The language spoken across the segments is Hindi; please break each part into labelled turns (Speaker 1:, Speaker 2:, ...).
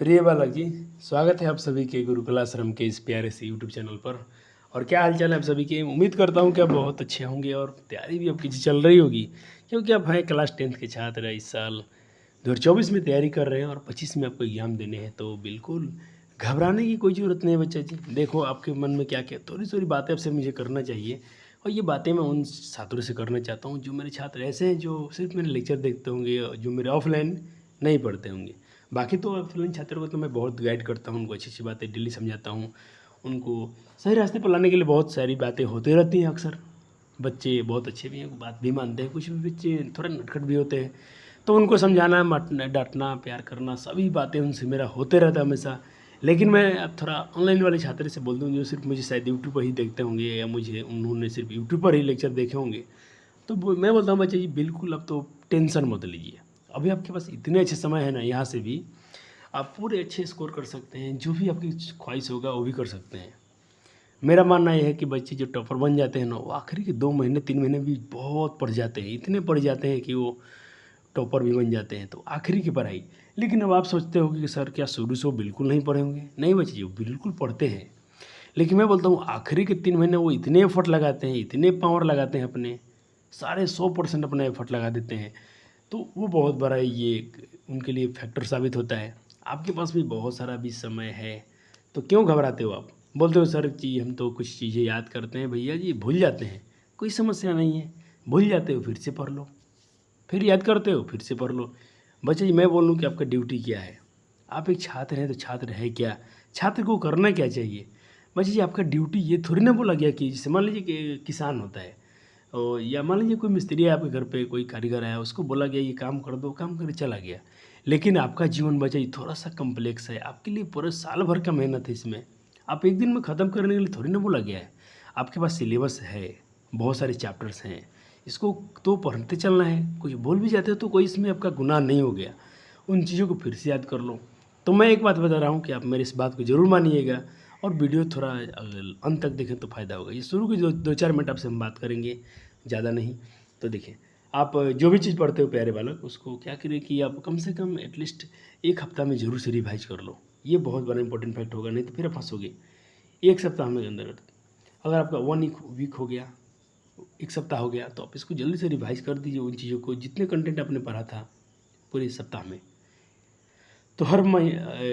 Speaker 1: प्रिय बालक जी, स्वागत है आप सभी के गुरुकुल आश्रम के इस प्यारे से यूट्यूब चैनल पर। और क्या हाल चाल है आप सभी के? उम्मीद करता हूँ कि आप बहुत अच्छे होंगे और तैयारी भी आपकी चल रही होगी, क्योंकि आप हैं क्लास 10th के छात्र। इस साल 2024 में तैयारी कर रहे हैं और 25 में आपको एग्जाम देने हैं, तो बिल्कुल घबराने की कोई ज़रूरत नहीं है बच्चा जी। देखो आपके मन में क्या क्या थोड़ी थोड़ी बातें आपसे मुझे करना चाहिए, और ये बातें मैं उन छात्रों से करना चाहता हूँ जो मेरे छात्र ऐसे हैं जो सिर्फ मेरे लेक्चर देखते होंगे, जो मेरे ऑफलाइन नहीं पढ़ते होंगे। बाकी तो ऑफलाइन छात्रों को तो मैं बहुत गाइड करता हूँ, उनको अच्छी अच्छी बातें डेली समझाता हूँ, उनको सही रास्ते पर लाने के लिए बहुत सारी बातें होती रहती हैं। अक्सर बच्चे बहुत अच्छे भी हैं, बात भी मानते हैं, कुछ भी बच्चे थोड़ा नटखट भी होते हैं, तो उनको समझाना, डांटना, प्यार करना, सभी बातें उनसे मेरा होते रहता है हमेशा। लेकिन मैं अब थोड़ा ऑनलाइन वाले छात्र से बोल दूँ जो सिर्फ मुझे शायद यूट्यूब पर ही देखते होंगे, या मुझे उन्होंने सिर्फ यूट्यूब पर ही लेक्चर देखे होंगे, तो मैं बोलता हूँ बच्चे जी बिल्कुल अब तो टेंशन मत लीजिए। अभी आपके पास इतने अच्छे समय है ना, यहाँ से भी आप पूरे अच्छे स्कोर कर सकते हैं, जो भी आपकी ख्वाहिश होगा वो भी कर सकते हैं। मेरा मानना यह है कि बच्चे जो टॉपर बन जाते हैं ना, वो आखिरी के 2 महीने 3 महीने भी बहुत पढ़ जाते हैं, इतने पढ़ जाते हैं कि वो टॉपर भी बन जाते हैं, तो आखिरी की पढ़ाई। लेकिन अब आप सोचते हो कि सर क्या शुरू से वो बिल्कुल नहीं पढ़े होंगे? नहीं बच्चे जी, वो बिल्कुल पढ़ते हैं। लेकिन मैं बोलता हूँ आखिरी के 3 महीने वो इतने एफर्ट लगाते हैं, इतने पावर लगाते हैं, अपने सारे 100% अपना एफर्ट लगा देते हैं, तो वो बहुत बड़ा ये उनके लिए फैक्टर साबित होता है। आपके पास भी बहुत सारा भी समय है, तो क्यों घबराते हो आप? बोलते हो सर जी हम तो कुछ चीज़ें याद करते हैं, भैया जी भूल जाते हैं, कोई समस्या नहीं है। भूल जाते हो फिर से पढ़ लो, फिर याद करते हो फिर से पढ़ लो। बच्चे जी मैं बोलूँ कि आपका ड्यूटी क्या है? आप एक छात्र हैं तो छात्र है क्या? छात्र को करना क्या चाहिए? बच्चे जी आपका ड्यूटी ये थोड़ी ना बोला गया कि जैसे मान लीजिए कि किसान होता है, और या मान लीजिए कोई मिस्त्री है आपके घर पे, कोई कारीगर आया, उसको बोला गया ये काम कर दो, काम करके चला गया। लेकिन आपका जीवन बच्चा ये थोड़ा सा कम्प्लेक्स है, आपके लिए पूरे साल भर का मेहनत है इसमें। आप एक दिन में ख़त्म करने के लिए थोड़ी ना बोला गया है। आपके पास सिलेबस है, बहुत सारे चैप्टर्स हैं, इसको तो पढ़ते चलना है। कुछ भूल भी जाते हो तो कोई इसमें आपका गुनाह नहीं हो गया, उन चीज़ों को फिर से याद कर लो। तो मैं एक बात बता रहा हूँ कि आप मेरी इस बात को ज़रूर मानिएगा, और वीडियो थोड़ा अगर अंत तक देखें तो फ़ायदा होगा। ये शुरू के 2-4 मिनट आपसे हम बात करेंगे, ज़्यादा नहीं। तो देखिए, आप जो भी चीज़ पढ़ते हो प्यारे बालक, उसको क्या करिए कि आप कम से कम एटलीस्ट 1 हफ्ता में ज़रूर से रिवाइज कर लो। ये बहुत बड़ा इंपॉर्टेंट फैक्ट होगा, नहीं तो फिर आप फंसोगे। 1 सप्ताह में अंदर अगर आपका 1 वीक हो गया, 1 सप्ताह हो गया, तो आप इसको जल्दी से रिवाइज कर दीजिए, उन चीज़ों को जितने कंटेंट आपने पढ़ा था पूरे सप्ताह में। तो हर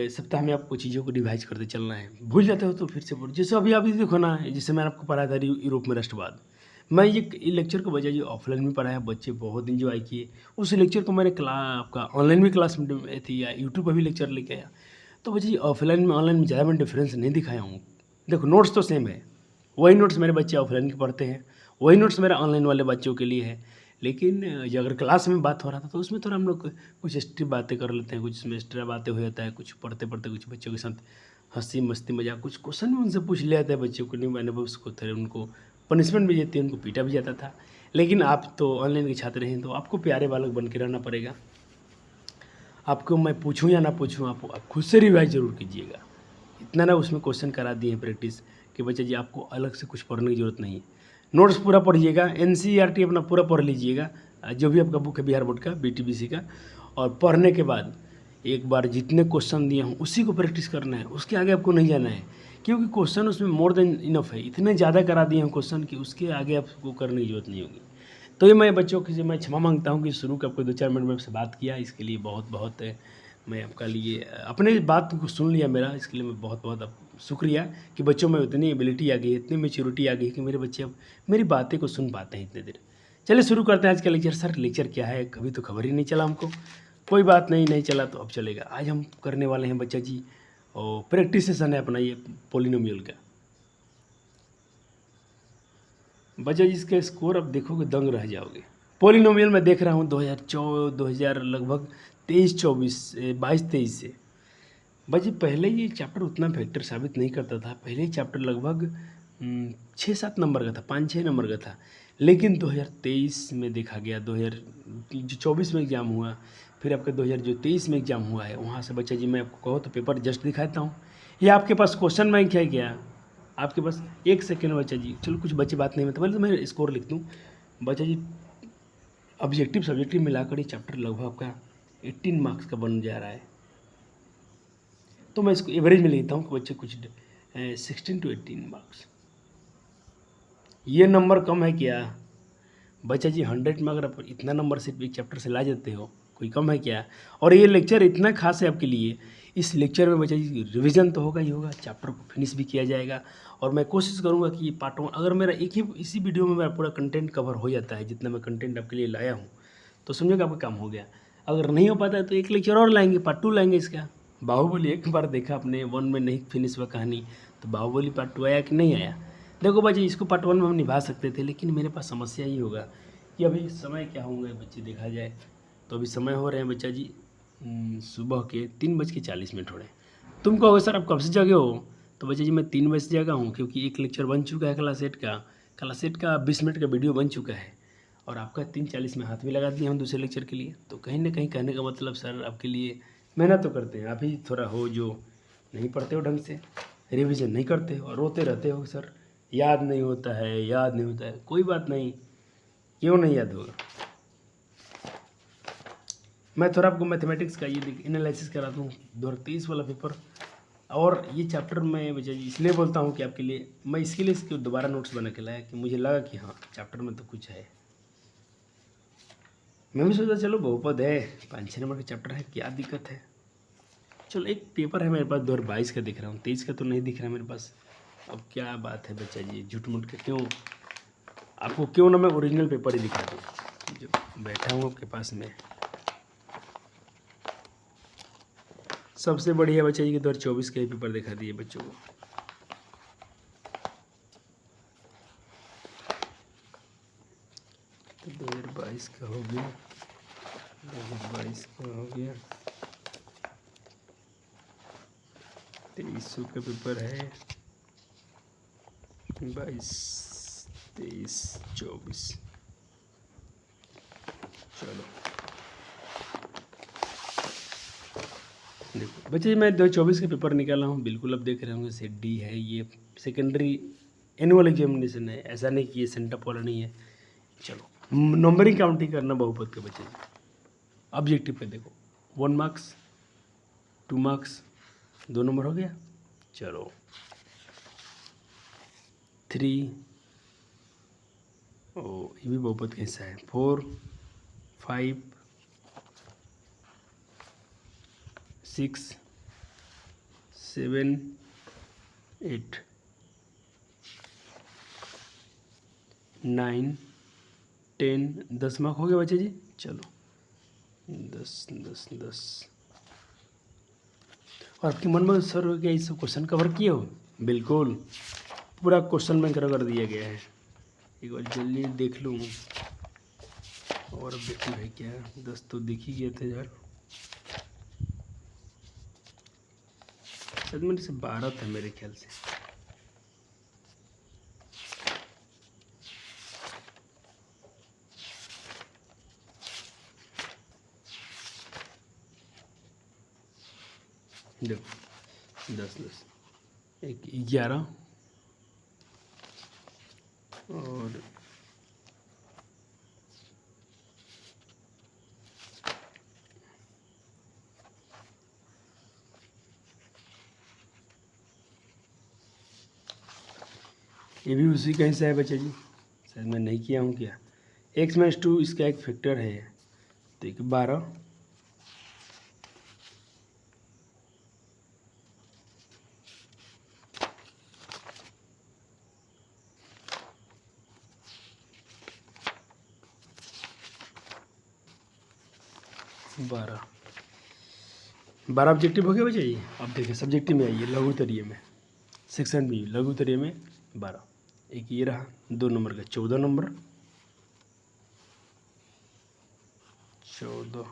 Speaker 1: सप्ताह में आपको चीज़ों को रिवाइज करते चलना है। भूल जाते हो तो फिर से पढ़ो। जैसे अभी देखो ना, जैसे मैंने आपको पढ़ाया था यूरोप में राष्ट्रवाद, मैं ये लेक्चर को बजाय ऑफलाइन में पढ़ाया, बच्चे बहुत इन्जॉय किए। उस लेक्चर को मैंने आपका ऑनलाइन भी क्लास में थी, या यूट्यूब पर भी लेक्चर लेके आया। तो बच्चे ऑफलाइन में ऑनलाइन में ज़्यादा मैं डिफरेंस नहीं दिखाया हूँ। देखो नोट्स तो सेम है, वही नोट्स मेरे बच्चे ऑफलाइन के पढ़ते हैं, वही नोट्स मेरा ऑनलाइन वाले बच्चों के लिए है। लेकिन जो अगर क्लास में बात हो रहा था तो उसमें थोड़ा हम लोग कुछ एक्स्ट्रा बातें कर लेते हैं, कुछ उसमें एक्स्ट्रा बातें हो जाता है, कुछ पढ़ते पढ़ते कुछ बच्चों के साथ हंसी मस्ती मजाक, कुछ क्वेश्चन भी उनसे पूछ लिया जाता है बच्चों को। नहीं मैंने वो उसको थे उनको पनिशमेंट भी देती है, उनको पीटा भी जाता था। लेकिन आप तो ऑनलाइन के छात्र हैं, तो आपको प्यारे बालक बन के रहना पड़ेगा। आपको मैं पूछूं या ना पूछूं, आप खुद से रिवाइज जरूर कीजिएगा। इतना ना उसमें क्वेश्चन करा दिए हैं प्रैक्टिस कि बच्चे जी आपको अलग से कुछ पढ़ने की ज़रूरत नहीं है। नोट्स पूरा पढ़िएगा, एनसीईआरटी अपना पूरा पढ़ लीजिएगा, जो भी आपका बुक है बिहार बोर्ड का, बीटीबीसी का। और पढ़ने के बाद एक बार जितने क्वेश्चन दिए हों उसी को प्रैक्टिस करना है, उसके आगे आपको नहीं जाना है, क्योंकि क्वेश्चन उसमें मोर देन इनफ है। इतने ज़्यादा करा दिए हैं क्वेश्चन कि उसके आगे आपको करने की ज़रूरत नहीं होगी। तो ये मैं बच्चों की से मैं क्षमा मांगता हूँ कि शुरू के आपको 2-4 मिनट में आपसे बात किया, इसके लिए बहुत बहुत मैं आपका लिए अपने बात को सुन लिया मेरा, इसके लिए मैं बहुत बहुत अब शुक्रिया कि बच्चों में इतनी एबिलिटी आ गई है, इतनी मैच्योरिटी आ गई है कि मेरे बच्चे अब मेरी बातें को सुन पाते हैं इतने देर। चलिए शुरू करते हैं आज का लेक्चर। सर लेक्चर क्या है, कभी तो खबर ही नहीं चला हमको। कोई बात नहीं, नहीं चला तो अब चलेगा। आज हम करने वाले हैं बच्चा जी, और प्रैक्टिस सेशन है अपना ये पोलिनोमियल का। बच्चा जी इसका स्कोर अब देखोगे दंग रह जाओगे। पोलिनोमियल में देख रहा हूँ 2000 लगभग 23-24 22-23 से। बच्चे पहले ये चैप्टर उतना फैक्टर साबित नहीं करता था, पहले ही चैप्टर लगभग 6-7 नंबर का था, 5-6 नंबर का था। लेकिन 2023 में देखा गया, 2024 में एग्ज़ाम हुआ, फिर आपका 2023 में एग्ज़ाम हुआ है, वहाँ से बच्चा जी मैं आपको कहो तो पेपर जस्ट दिखाता हूँ। ये आपके पास क्वेश्चन बैंक है क्या? आपके पास 1 सेकेंड बच्चा जी, चलो कुछ बच्चे बात नहीं, मतलब पहले तो मैं स्कोर लिख दूँ। बच्चा जी ऑब्जेक्टिव सब्जेक्टिव मिलाकर ये चैप्टर लगभग आपका 18 मार्क्स का बन जा रहा है। तो मैं इसको एवरेज में लेता हूँ कि बच्चे कुछ 16 to 18 मार्क्स। ये नंबर कम है क्या बच्चा जी? 100 में अगर आप इतना नंबर सिर्फ एक चैप्टर से ला जाते हो, कोई कम है क्या? और ये लेक्चर इतना खास है आपके लिए, इस लेक्चर में बच्चा जी रिवीजन तो होगा ही होगा, चैप्टर को फिनिश भी किया जाएगा। और मैं कोशिश करूँगा कि ये पार्ट 1 अगर मेरा एक ही इसी वीडियो में मेरा पूरा कंटेंट कवर हो जाता है, जितना मैं कंटेंट आपके लिए लाया हूँ, तो समझिएगा आपका काम हो गया। अगर नहीं हो पाता है तो एक लेक्चर और लाएंगे, पार्ट 2 लाएंगे इसका। बाहुबली एक बार देखा आपने, 1 में नहीं फिनिश हुआ कहानी, तो बाहुबली पार्ट 2 आया कि नहीं आया? देखो बच्चे, इसको पार्ट 1 में हम निभा सकते थे, लेकिन मेरे पास समस्या ये होगा कि अभी समय क्या होंगे बच्चे देखा जाए तो अभी समय हो रहे हैं बच्चा जी सुबह के 3:40 हो रहे हैं। तुम कहोगे सर आप कब से जगे हो? तो बच्चा जी मैं 3 बजे से जगा हूँ, क्योंकि एक लेक्चर बन चुका है क्लास 8 का 20 मिनट का वीडियो बन चुका है, और आपका 3:40 में हाथ भी लगा दिया हूँ दूसरे लेक्चर के लिए। तो कहीं ना कहीं कहने का मतलब सर आपके लिए मेहनत तो करते हैं, आप ही थोड़ा हो जो नहीं पढ़ते हो ढंग से, रिवीजन नहीं करते हो और रोते रहते हो सर याद नहीं होता है, याद नहीं होता है। कोई बात नहीं, क्यों नहीं याद होगा? मैं थोड़ा आपको मैथमेटिक्स का ये एनालिसिस कराता हूँ 2023 वाला पेपर, और ये चैप्टर मैं बच्चा जी इसलिए बोलता हूँ कि आपके लिए, मैं इसके लिए इसके दोबारा नोट्स बना के लाया कि मुझे लगा कि हाँ चैप्टर में तो कुछ है। मैं भी सोचा चलो बहुपद है, 5-6 नंबर का चैप्टर है, क्या दिक्कत है। चलो एक पेपर है मेरे पास 2022 का दिख रहा हूँ, 23 का तो नहीं दिख रहा मेरे पास। अब क्या बात है बच्चा जी, झूठ मूठ के क्यों आपको क्यों ना मैं ओरिजिनल पेपर ही दिखा दूँ जो बैठा हूँ आपके पास में। सबसे बढ़िया बच्चा जी के 2024 का ही पेपर दिखा दिए बच्चों को। तो 2022 का हो गया, 2022 का हो गया, 2300 का पेपर है, 22, 23, 24। चलो देखो बच्चे जी, मैं 2024 का पेपर निकाला हूँ, बिल्कुल अब देख रहे होंगे सेट डी है, ये सेकेंडरी एनुअल एग्जामिनेशन है, ऐसा नहीं कि ये सेंटअप वाला नहीं है। चलो नंबरिंग काउंटिंग करना बहुपद के बच्चे जी। ऑब्जेक्टिव पे देखो 1 मार्क्स 2 मार्क्स 2 नंबर हो गया। चलो 3, ओ ये भी बहुपद का हिस्सा है, 4, 5, 6, 7, 8, 9, 10, 10 मार्क हो गया बच्चे जी। चलो 10 10 10। और आपके मन में सर क्या ये सब क्वेश्चन कवर किए हो? बिल्कुल पूरा क्वेश्चन बैंक कर दिया गया है, एक बार जल्दी देख लूँ। और ऑब्जेक्टिव है क्या? 10 तो दिख ही गए थे यार, शायद मेरे से 12 था मेरे ख्याल से। देखो 10 10 एक 11 और ये भी उसी का हिस्सा है बच्चा जी, शायद मैं नहीं किया हूँ क्या। x-2 इसका एक फैक्टर है, तो एक 12 12 ऑब्जेक्टिव हो गया बच्चा जी। अब देखिए सब्जेक्टिव में आइए, लघुत्तरीय में, सेक्शन बी लघुत्तरीय में 12, एक ये रहा 2 नंबर का 14 नंबर, 14,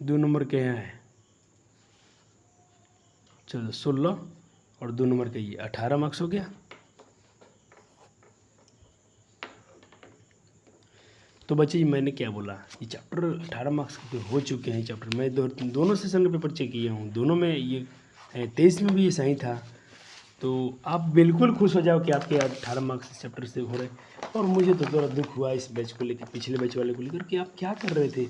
Speaker 1: दो नंबर के यहाँ है। चलो 16 और 2 नंबर का ये 18 मार्क्स हो गया। तो बच्चे जी मैंने क्या बोला, ये चैप्टर 18 मार्क्स के हो चुके हैं चैप्टर। मैं दोनों सेशन के पेपर चेक किया हूँ, दोनों में ये 23 में भी ये सही था। तो आप बिल्कुल खुश हो जाओ कि आपके 18 मार्क्स इस चैप्टर से हो रहे। और मुझे तो थोड़ा दुख हुआ इस बैच को लेकर, पिछले बैच वाले को लेकर, कि आप क्या कर रहे थे,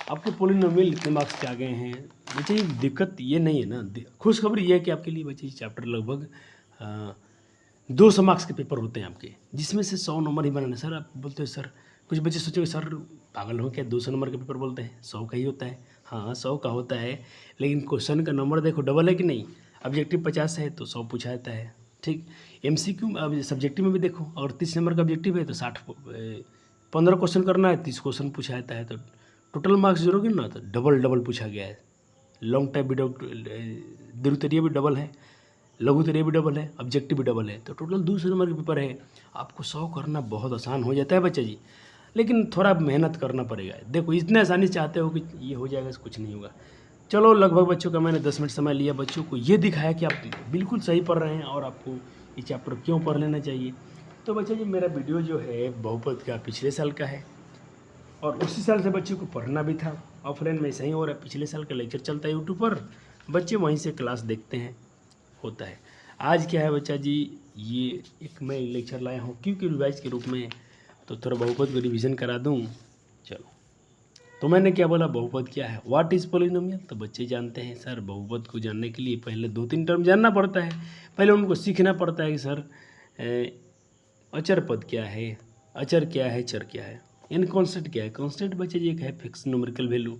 Speaker 1: आपके पॉलिनोमियल इतने मार्क्स के आ गए हैं। बच्चे ये दिक्कत ये नहीं है ना, खुशखबरी ये है कि आपके लिए बच्चे चैप्टर लगभग 200 मार्क्स के पेपर होते हैं आपके, जिसमें से 100 नंबर ही बनाने। सर आप बोलते हो सर, कुछ बच्चे सोचोगे सर पागल हो क्या, 200 नंबर के पेपर बोलते हैं, 100 का ही होता है। हाँ 100 का होता है, लेकिन क्वेश्चन का नंबर देखो डबल है कि नहीं। ऑब्जेक्टिव 50 है तो 100 पूछा जाता है, ठीक। MCQ अब सब्जेक्टिव में भी देखो, अगर 30 नंबर का ऑब्जेक्टिव है तो 15 क्वेश्चन करना है, 30 क्वेश्चन पूछा जाता है। तो टोटल मार्क्स जोड़ोगे ना तो डबल पूछा गया है। लॉन्ग टाइप भी दीर्घोत्तरीय भी डबल है, लघुत्तरीय भी डबल है, ऑब्जेक्टिव भी डबल है। तो टोटल 200 नंबर के पेपर है। आपको 100 करना बहुत आसान हो जाता है बच्चा जी, लेकिन थोड़ा मेहनत करना पड़ेगा। देखो इतने आसानी से चाहते हो कि ये हो जाएगा, कुछ नहीं होगा। चलो लगभग बच्चों का मैंने 10 मिनट समय लिया, बच्चों को ये दिखाया कि आप बिल्कुल सही पढ़ रहे हैं और आपको ये चैप्टर क्यों पढ़ लेना चाहिए। तो बच्चा जी मेरा वीडियो जो है बहुपद का पिछले साल का है, और उसी साल से बच्चों को पढ़ना भी था। ऑफलाइन में सही हो रहा है, पिछले साल का लेक्चर चलता है यूट्यूब पर, बच्चे वहीं से क्लास देखते हैं, होता है। आज क्या है बच्चा जी, ये एक मैं लेक्चर लाया हूँ क्योंकि रिवाइज के रूप में, तो थोड़ा बहुपद को रिवीजन करा दूँ। चलो, तो मैंने क्या बोला, बहुपद क्या है, व्हाट इज़ पॉलिनोमियल। तो बच्चे जानते हैं सर, बहुपद को जानने के लिए पहले 2-3 टर्म जानना पड़ता है, पहले उनको सीखना पड़ता है कि सर अचर पद क्या है, अचर क्या है, चर क्या है, यानी कॉन्स्टेंट क्या है। कॉन्स्टेंट बच्चे जी एक है फिक्स न्यूमेरिकल वैल्यू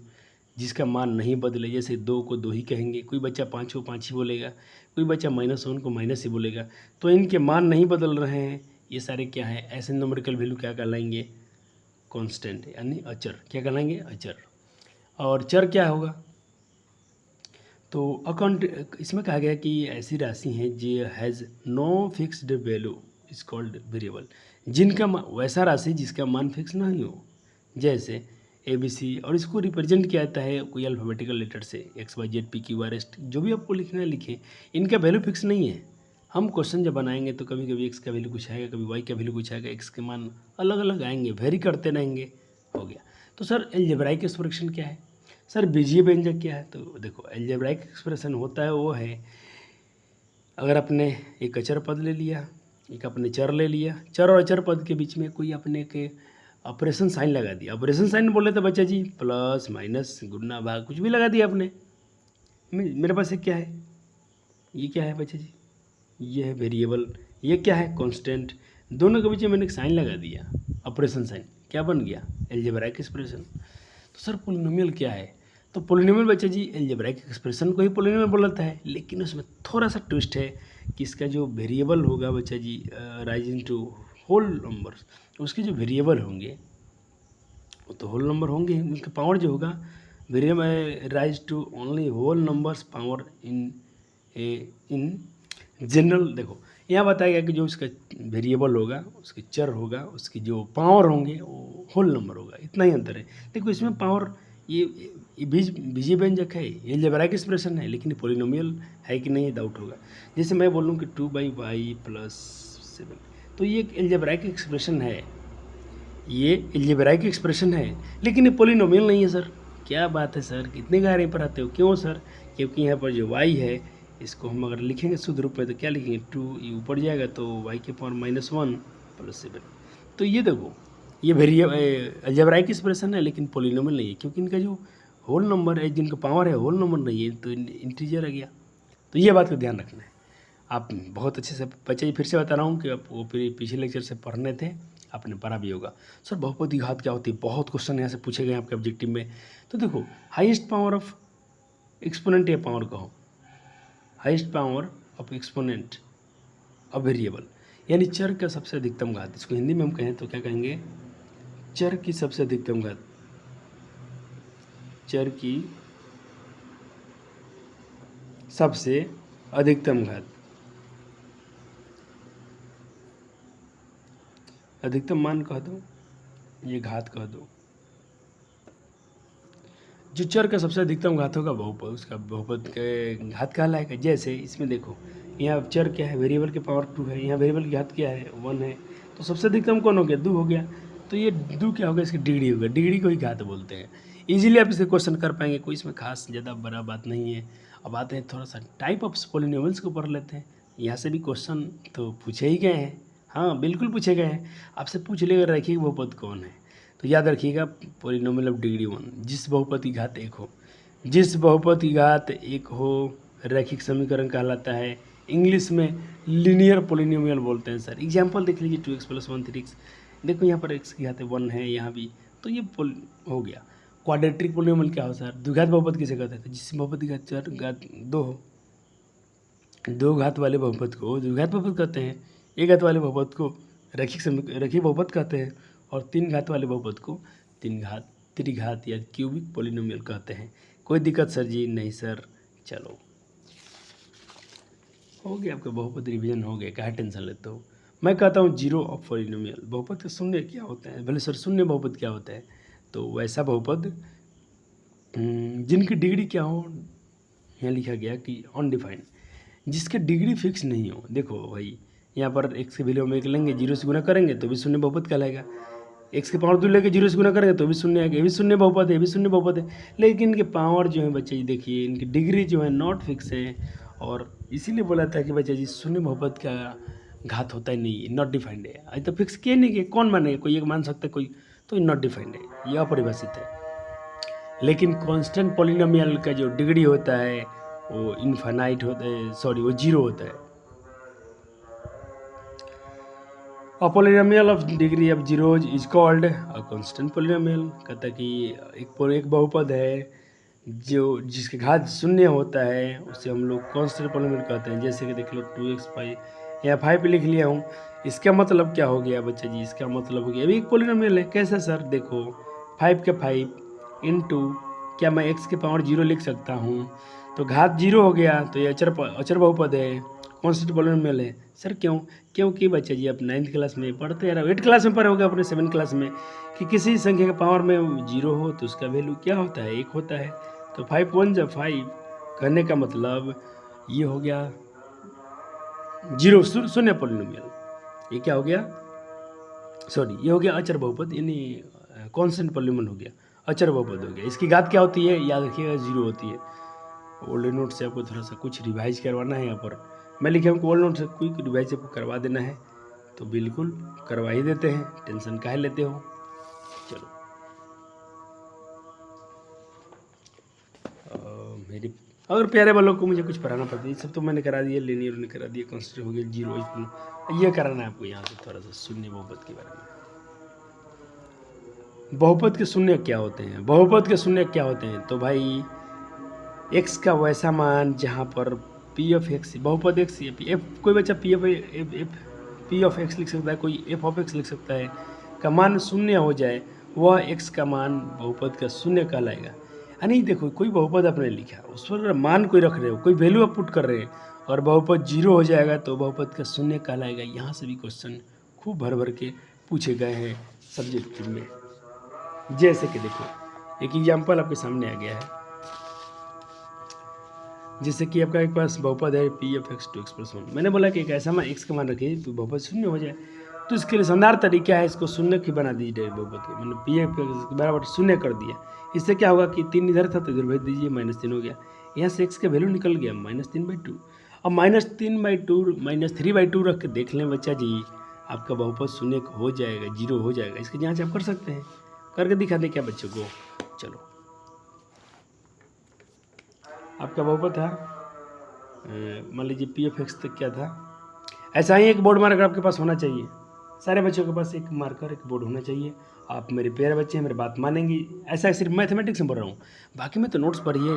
Speaker 1: जिसका मान नहीं बदले। जैसे 2 को 2 ही कहेंगे, कोई बच्चा 5 को 5 ही बोलेगा, कोई बच्चा -1 को माइनस ही बोलेगा। तो इनके मान नहीं बदल रहे हैं, ये सारे क्या है, ऐसे न्यूमेरिकल वैल्यू क्या कहलाएंगे, कांस्टेंट, यानी अचर। क्या कहलाएंगे, अचर। और चर क्या होगा, तो अकाउंट इसमें कहा गया कि ऐसी राशि हैं जो has no fixed value is called variable, जिनका वैसा राशि जिसका मान फिक्स नहीं हो, जैसे ABC, और इसको रिप्रेजेंट किया जाता है कोई अल्फ़ाबेटिकल लेटर से, XYZ PQRS, जो भी आपको लिखना है लिखें। इनका वैल्यू फिक्स नहीं है। हम क्वेश्चन जब बनाएंगे तो कभी कभी x का वैल्यू कुछ आएगा, कभी y का वैल्यू कुछ आएगा, x के मान अलग अलग आएंगे, वेरी करते रहेंगे, हो गया। तो सर अलजेब्राइक एक्सप्रेशन क्या है, सर बीजीय व्यंजक क्या है। तो देखो अलजेब्राइक एक्सप्रेशन होता है, वो है अगर आपने एक अचर पद ले लिया, एक अपने चर ले लिया, चर और अचर पद के बीच में कोई अपने के ऑपरेशन साइन लगा दिया। ऑपरेशन साइन बोले तो बच्चा जी प्लस माइनस गुना भाग कुछ भी लगा दिया आपने। मेरे पास एक क्या है, ये क्या है बच्चा जी, ये है वेरिएबल, ये क्या है कांस्टेंट, दोनों के बीच में मैंने एक साइन लगा दिया, ऑपरेशन साइन, क्या बन गया, अलजेब्राइक एक्सप्रेशन। तो सर पोलिनोमियल क्या है, तो पोलिनोमियल बच्चा जी अलजेब्राइक एक्सप्रेशन को ही पोलिनोमियल बोलता है, लेकिन उसमें थोड़ा सा ट्विस्ट है कि इसका जो वेरिएबल होगा बच्चा जी राइजिंग टू होल नंबर्स, उसके जो वेरिएबल होंगे वो तो होल नंबर होंगे, उनका पावर जो होगा variable raise to only whole numbers power in general. देखो यहाँ बताया गया कि जो उसका वेरिएबल होगा, उसके चर होगा, उसकी जो पावर होंगे वो होल नंबर होगा, इतना ही अंतर है। देखो इसमें पावर ये बीजीय व्यंजक है, ये अलजेब्राइक एक्सप्रेशन है, लेकिन पोलिनोमियल है कि नहीं डाउट होगा। जैसे मैं बोलूँ कि 2/y + 7, तो ये एक अलजेब्राइक एक्सप्रेशन है, ये अलजेब्राइक एक्सप्रेशन है, लेकिन ये पोलिनोमियल नहीं है। सर क्या बात है सर, कितने गहरे पर आते हो, क्यों सर, क्योंकि यहाँ पर जो y है इसको हम अगर लिखेंगे शुद्ध रूप में तो क्या लिखेंगे, 2 ये ऊपर जाएगा तो y की पावर -1 + 7। तो ये देखो ये वेरिएबल अलजेब्राइक एक्सप्रेशन है, लेकिन पोलिनोमियल नहीं है, क्योंकि इनका जो होल नंबर है, जिनका पावर है होल नंबर नहीं है, तो इंटीजर आ गया। तो ये बात का ध्यान रखना है। आप बहुत अच्छे से बच्चे, फिर से बता रहा हूँ कि आप वो पिछले लेक्चर से पढ़ने थे, आपने पढ़ा भी होगा। सर बहुपद की घात क्या होती है, बहुत क्वेश्चन यहाँ से पूछे गए आपके ऑब्जेक्टिव में। तो देखो हाईएस्ट पावर ऑफ एक्सपोनेंट या पावर कहो, highest power of exponent of variable, यानी चर का सबसे अधिकतम घात, इसको हिंदी में हम कहें तो क्या कहेंगे, चर की सबसे अधिकतम घात, चर की सबसे अधिकतम घात, अधिकतम मान कह दो, ये घात कह दो। जो चर का सबसे अधिकतम घात होगा बहुपद, उसका बहुपद के घात कहलाएगा। जैसे इसमें देखो यहाँ चर क्या है, वेरिएबल के पावर 2 है, यहाँ वेरिएबल की घात क्या है, 1 है, तो सबसे अधिकतम कौन हो गया, 2 हो गया। तो ये दो क्या होगा, इसकी डिग्री होगा, डिग्री को ही घात बोलते हैं। इजीली आप इसे क्वेश्चन कर पाएंगे, कोई इसमें खास ज़्यादा बड़ा बात नहीं है। अब आते हैं थोड़ा सा टाइप ऑफ पॉलिनोमियल्स को पढ़ लेते हैं। यहाँ से भी क्वेश्चन तो पूछे ही गए हैं, हाँ बिल्कुल पूछे गए हैं। आपसे पूछ लेगा रखिए बहुपद कौन है, तो याद रखिएगा पॉलिनोमियल ऑफ डिग्री 1, जिस बहुपद की घात 1 हो, जिस बहुपद की घात 1 हो रैखिक समीकरण कहलाता है। इंग्लिश में लीनियर पॉलिनोमियल बोलते हैं सर। एग्जाम्पल देख लीजिए 2x + 1 3x, देखो यहाँ पर x की घात 1 है, यहाँ भी, तो ये हो गया। क्वाड्रेटिक पॉलिनोमियल क्या हो सर, द्विघात बहुपद किसे कहते हैं, जिस बहुपद की घात 4 घात 2 हो, दो घात वाले बहुपद को द्विघात बहुपद कहते हैं, एक घात वाले बहुपद को रैखिक बहुपद कहते हैं, और तीन घात वाले बहुपद को तीन घात त्रिघात या क्यूबिक पॉलिनोमियल कहते हैं। कोई दिक्कत सर जी? नहीं सर। चलो हो गया, आपका बहुपद रिवीजन हो गया, काहे टेंशन लेते हो। मैं कहता हूँ जीरो ऑफ पॉलिनोमियल, बहुपद के शून्य क्या होता है, भले सर शून्य बहुपद क्या होता है, तो वैसा बहुपद जिनकी डिग्री क्या हो, यहाँ लिखा गया कि अनडिफाइंड, जिसके डिग्री फिक्स नहीं हो। देखो भाई यहाँ पर x के वैल्यू हम 1 लेंगे, 0 से गुना करेंगे तो भी शून्य बहुपद कहलाएगा, x के पावर 2 लेके 0 से गुना करेंगे तो भी शून्य आएगा, ये भी शून्य बहुपद है, ये भी शून्य बहुपद है। लेकिन इनके पावर जो है बच्चे जी देखिए, इनकी डिग्री जो है नॉट फिक्स है, और इसीलिए बोला था कि बच्चे जी शून्य बहुपद का घात होता ही नहीं है, नॉट डिफाइंड है। आज तो फिक्स किए नहीं कि कौन मानेगा, कोई एक मान सकता है कोई, तो नॉट डिफाइंड है, ये अपरिभाषित है। लेकिन कांस्टेंट पॉलिनोमियल का जो डिग्री होता है वो इनफाइनाइट होता है, सॉरी वो 0 होता है। A polynomial of degree of 0 is called a constant polynomial। कहता है कि एक बहुपद है जो जिसके घात शून्य होता है उसे हम लोग कांस्टेंट पॉलिनोमियल कहते हैं। जैसे कि देख लो 2x पाई, यहाँ 5 लिख लिया हूँ, इसका मतलब क्या हो गया बच्चा जी, इसका मतलब हो गया अभी एक पॉलिनोमियल है। कैसे सर? देखो 5 के 5 इंटू, क्या मैं x के पावर 0 लिख सकता हूँ, तो घात 0 हो गया, तो ये अचर बहुपद है, कांस्टेंट पॉलिनोमियल है। सर क्यों? क्योंकि बच्चा जी आप 9th क्लास में पढ़ते हैं, 8th क्लास में पढ़े होगा अपने 7th क्लास में, कि किसी संख्या के पावर में 0 हो तो उसका वैल्यू क्या होता है, 1 होता है। तो 5 1 जब 5 कहने का मतलब ये हो गया 0 शून्य पॉलिनोमियल। ये क्या हो गया, सॉरी ये हो गया अचर बहुपद, यानी कांस्टेंट पॉलिनोमियल हो गया, अचर बहुपद हो गया। इसकी घात क्या होती है, याद रखिएगा 0 होती है। ओल्ड नोट से आपको थोड़ा सा कुछ रिवाइज करवाना है, यहाँ पर मैं लिखे हमको ओल्ड नोट से क्विक रिवाइज आपको करवा देना है, तो बिल्कुल करवा ही देते हैं, टेंशन काहे लेते हो। चलो मेरे अगर प्यारे वालों को मुझे कुछ पढ़ाना पड़ता है, सब तो मैंने करा दिया, लीनियर ने करा दिया, कंस्टेंट हो गया 0, ये कराना है आपको यहाँ से थोड़ा सा शून्य बहुपद के बारे में। बहुपद के शून्य क्या होते हैं, बहुपद के शून्य क्या होते हैं, तो भाई x का वैसा मान जहाँ पर p ऑफ x, बहुपद x या f, कोई बच्चा p ऑफ x लिख सकता है, कोई f ऑफ x लिख सकता है, का मान शून्य हो जाए, वह x का मान बहुपद का शून्य कहलाएगा। यानी देखो कोई बहुपद आपने लिखा, उस पर मान कोई रख रहे हो, कोई वैल्यू आप पुट कर रहे हैं, और बहुपद 0 हो जाएगा तो बहुपद का शून्य कहलाएगा। यहाँ से भी क्वेश्चन खूब भर भर के पूछे गए हैं सब्जेक्ट में। जैसे कि देखो एक एग्जाम्पल आपके सामने आ गया है, जैसे कि आपका एक पास बहुपद है p ऑफ x 2x + 1। मैंने बोला कि एक ऐसा मान x का मान रखिए तो बहुपद शून्य हो जाए, तो इसके लिए शानदार तरीका है, इसको शून्य की बना दीजिए बहुपद के, मैंने p ऑफ x के बराबर शून्य कर दिया। इससे क्या होगा कि 3 इधर था तो इधर भेज दीजिए, -3 हो गया, यहाँ से x का वैल्यू निकल गया -3/2। अब -3/2 -3/2 रख के देख लें बच्चा जी, आपका बहुपद शून्य हो जाएगा, 0 हो जाएगा। इसकी जाँच आप कर सकते हैं, करके दिखा दें क्या बच्चों को। चलो आपका बहुपद था, मान लीजिए p ऑफ x तक क्या था, ऐसा ही एक बोर्ड मार्कर आपके पास होना चाहिए, सारे बच्चों के पास एक मार्कर एक बोर्ड होना चाहिए। आप मेरे प्यारे बच्चे हैं, मेरी बात मानेंगे, ऐसा सिर्फ मैथमेटिक्स में पढ़ रहा हूँ, बाकी में तो नोट्स पढ़िए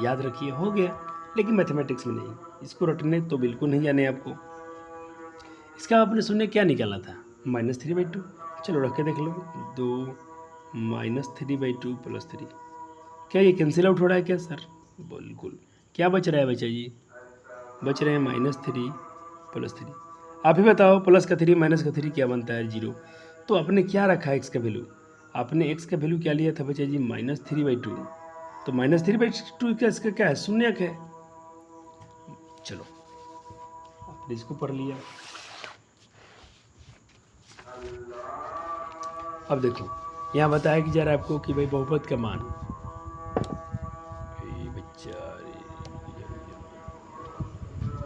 Speaker 1: याद रखिए हो गया, लेकिन मैथमेटिक्स में नहीं, इसको रटने तो बिल्कुल नहीं जाने आपको। इसका आपने शून्य क्या निकाला था, -3/2। चलो रख के देख लो, 2 -3/2 + 3, क्या ये कैंसिल आउट हो रहा है क्या सर? बिल्कुल। क्या बच रहा है बच्चा जी, बच रहे हैं -3 + 3। आप ही बताओ, प्लस का 3 माइनस का 3 क्या बनता है, 0। तो आपने क्या रखा है x का वैल्यू, आपने x का वैल्यू क्या लिया था बच्चा जी, -3/2। तो -3/2 क्या इसका क्या है, शून्यक है। चलो आपने इसको पढ़ लिया। अब देखो यहाँ बताया कि जा रहा है आपको कि भाई बहुपद का मान,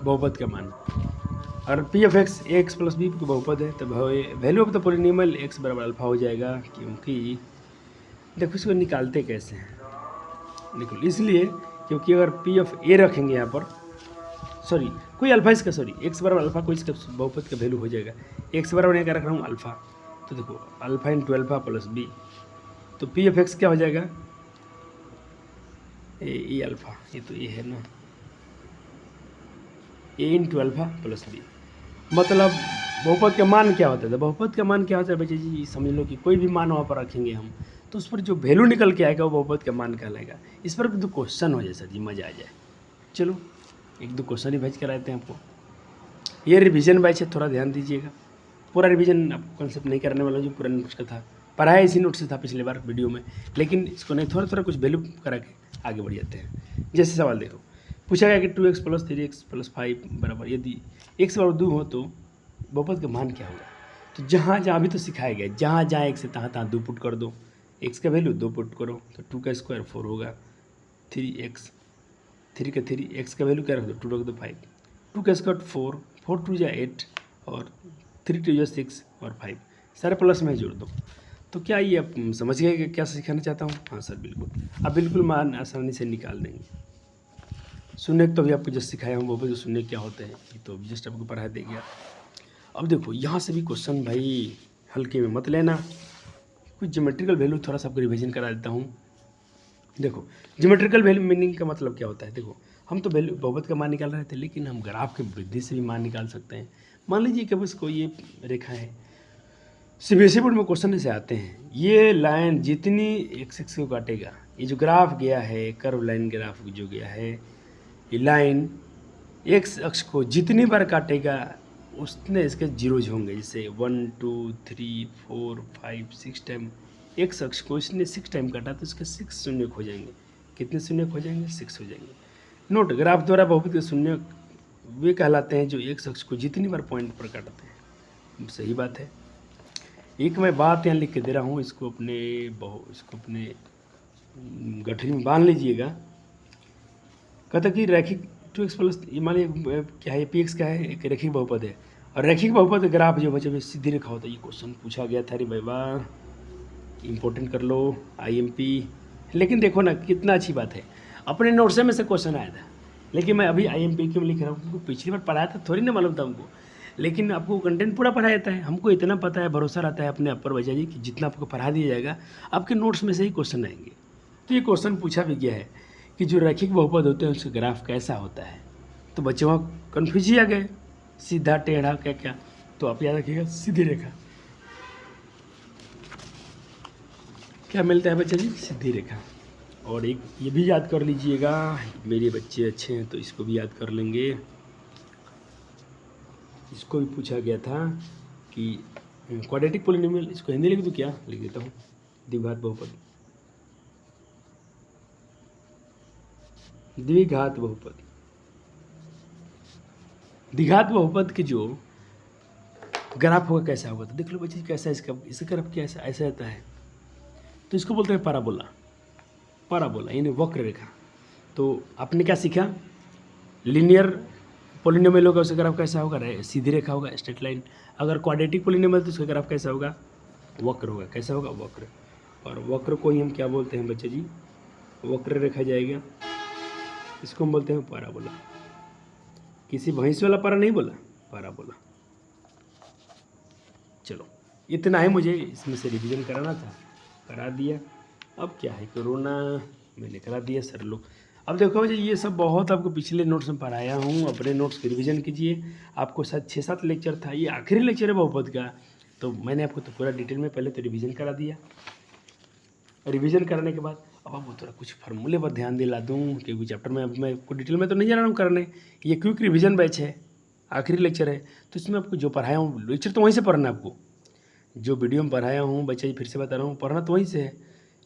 Speaker 1: बहुपद का मान, और p of x x plus b को बहुपद है, तो value of the polynomial x बराबर अल्फा हो जाएगा। क्योंकि देखो इसको निकालते कैसे हैं, देखो इसलिए क्योंकि अगर पी ऑफ ए रखेंगे यहाँ पर, सॉरी कोई अल्फा इसका, सॉरी एक्स बराबर अल्फा कोई इसका बहुपद का वैल्यू हो जाएगा। एक्स बराबर यहाँ क्या रख रहा हूँ अल्फा, तो देखो alpha into alpha plus b, तो पी ऑफ एक्स क्या हो जाएगा ए अल्फा, ये तो ये है ना, ए इंटू अल्फा प्लस बी। मतलब बहुपद का मान क्या होता है, बहुपद का मान क्या होता है बच्चे जी, समझ लो कि कोई भी मान वहाँ पर रखेंगे हम, तो उस पर जो वैल्यू निकल के आएगा वो बहुपद का मान कहलाएगा। इस पर 2 क्वेश्चन हो जाए सर जी, मज़ा आ जाए। चलो 1-2 क्वेश्चन रिवाइज कराते हैं आपको। ये रिवीजन बैच है, थोड़ा ध्यान दीजिएगा। पूरा रिवीजन आपको कॉन्सेप्ट नहीं करने वाला, जो पुराने नोट्स का था पढ़ाया इसी नोट से था पिछले बार वीडियो में, लेकिन इसको नहीं, थोड़ा थोड़ा कुछ वैल्यू करा के आगे बढ़ जाते हैं। जैसे सवाल देखो, पूछा गया कि 2x + 3x + 5 बराबर, यदि x बराबर 2 हो तो बहुपद का मान क्या होगा। तो जहाँ जहाँ अभी तो सिखाया गया, जहाँ जहाँ x है तहाँ तहाँ 2 पुट कर दो, x का वैल्यू 2 पुट करो, तो 2 का स्क्वायर 4 होगा, 3x, 3 का 3, x का वैल्यू क्या रख दो 2 रख दो 5, 2 का स्क्वायर 4, 4 2 जा 8 और 3 2 जा 6 और 5, सारे प्लस में जोड़ दो। तो क्या ये आप समझ गए कि क्या सिखाना चाहता हूँ। हाँ सर बिल्कुल, आप बिल्कुल मान आसानी से निकाल देंगे। शून्य तो अभी आपको जस्ट सिखाया हूँ, वो भी शून्य क्या होते हैं ये तो जस्ट आपको पढ़ा दे गया। अब देखो यहाँ से भी क्वेश्चन भाई हल्के में मत लेना, कुछ ज्योमेट्रिकल वैल्यू थोड़ा सा आपको रिवीजन करा देता हूँ। देखो ज्योमेट्रिकल वैल्यू मीनिंग का मतलब क्या होता है, देखो हम तो वैल्यू बहुपद का मान निकाल रहे थे, लेकिन हम ग्राफ की वृद्धि से भी मान निकाल सकते हैं। मान लीजिए कि बस कोई ये रेखा है, सीबीएसई बोर्ड में क्वेश्चन ऐसे आते हैं, ये लाइन जितनी एक्स को काटेगा, ये जो ग्राफ गया है कर्व लाइन ग्राफ जो गया है, ये लाइन एक्स अक्ष को जितनी बार काटेगा उसने इसके जीरोज होंगे। जैसे 1 2 3 4 5 6 टाइम एक्स अक्ष को इसने 6 टाइम काटा तो इसके 6 शून्य हो जाएंगे। कितने शून्य हो जाएंगे, 6 हो जाएंगे। नोट, ग्राफ द्वारा बहुपद के शून्य वे कहलाते हैं जो एक्स अक्ष को जितनी बार पॉइंट पर काटते हैं। सही बात है। एक मैं बात यहाँ लिख के दे रहा हूँ, इसको अपने गठरी में बांध लीजिएगा। कहता कि रैखिक 2x प्लस, ये मान लीजिए क्या है, px क्या है, एक रैखिक बहुपद है, और रैखिक बहुपद ग्राफ जो बच्चे सीधी रेखा होता है। ये क्वेश्चन पूछा गया था, अरे भाई इंपॉर्टेंट कर लो IMP। लेकिन देखो ना कितना अच्छी बात है, अपने नोट्स में से क्वेश्चन आया था, लेकिन मैं अभी IMP क्यों लिख रहा हूँ, क्योंकि पिछली बार पढ़ाया था थोड़ी ना मालूम था हमको, लेकिन आपको कंटेंट पूरा पढ़ाया जाता है। हमको इतना पता है, भरोसा रहता है अपने अपर बच्चा जी कि जितना आपको पढ़ा दिया जाएगा आपके नोट्स में से ही क्वेश्चन आएंगे। तो ये क्वेश्चन पूछा भी गया है कि जो रैखिक बहुपद होते हैं उसका ग्राफ कैसा होता है। तो बच्चे वहाँ कन्फ्यूज ही आ गए, सीधा टेढ़ा क्या क्या। तो आप याद रखिएगा सीधी रेखा क्या मिलता है बच्चा जी, सीधी रेखा। और एक ये भी याद कर लीजिएगा, मेरे बच्चे अच्छे हैं तो इसको भी याद कर लेंगे। इसको भी पूछा गया था कि क्वाड्रेटिक पॉलिनोमियल, इसको हिंदी लिख दूँ क्या, लिख देता हूँ, द्विघात बहुपद, द्विघात बहुपद। द्विघात बहुपद के जो ग्राफ होगा कैसा होगा, तो देख लो बच्चे कैसा इसका ग्राफ कैसा ऐसा रहता है, तो इसको बोलते हैं पैराबोला। पैराबोला यानी वक्र रेखा। तो आपने क्या सीखा, लीनियर पॉलिनोमियल होगा उसका ग्राफ कैसा होगा, सीधी रेखा होगा, स्ट्रेट लाइन। अगर क्वाड्रेटिक पॉलिनोमियल तो उसका ग्राफ कैसा होगा, वक्र होगा। कैसा होगा, वक्र। और वक्र को ही हम क्या बोलते हैं बच्चे जी, वक्र रेखा जाएगा, इसको हम बोलते हैं पैराबोला। किसी भैंस वाला पारा नहीं बोला, पैराबोला। चलो इतना ही मुझे इसमें से रिवीजन कराना था, करा दिया। अब क्या है, कोरोना मैंने करा दिया सर लोग। अब देखो मुझे ये सब बहुत आपको पिछले नोट्स में पढ़ाया हूँ, अपने नोट्स की रिवीजन कीजिए। आपको शायद 6-7 लेक्चर था, ये आखिरी लेक्चर है बहुपद का, तो मैंने आपको तो पूरा डिटेल में पहले तो रिवीजन करा दिया। रिवीजन कराने के बाद अब आपको थोड़ा कुछ फार्मूले पर ध्यान दिला दूँ, क्योंकि चैप्टर में अब मैं आपको डिटेल में तो नहीं जा रहा हूँ करने। ये क्विक रिवीजन बैच है, आखिरी लेक्चर है, तो इसमें आपको जो पढ़ाया हूँ लेक्चर तो वहीं से पढ़ना है। आपको जो वीडियो में पढ़ाया हूँ बच्चे फिर से बता रहा हूँ, पढ़ना तो वहीं से है,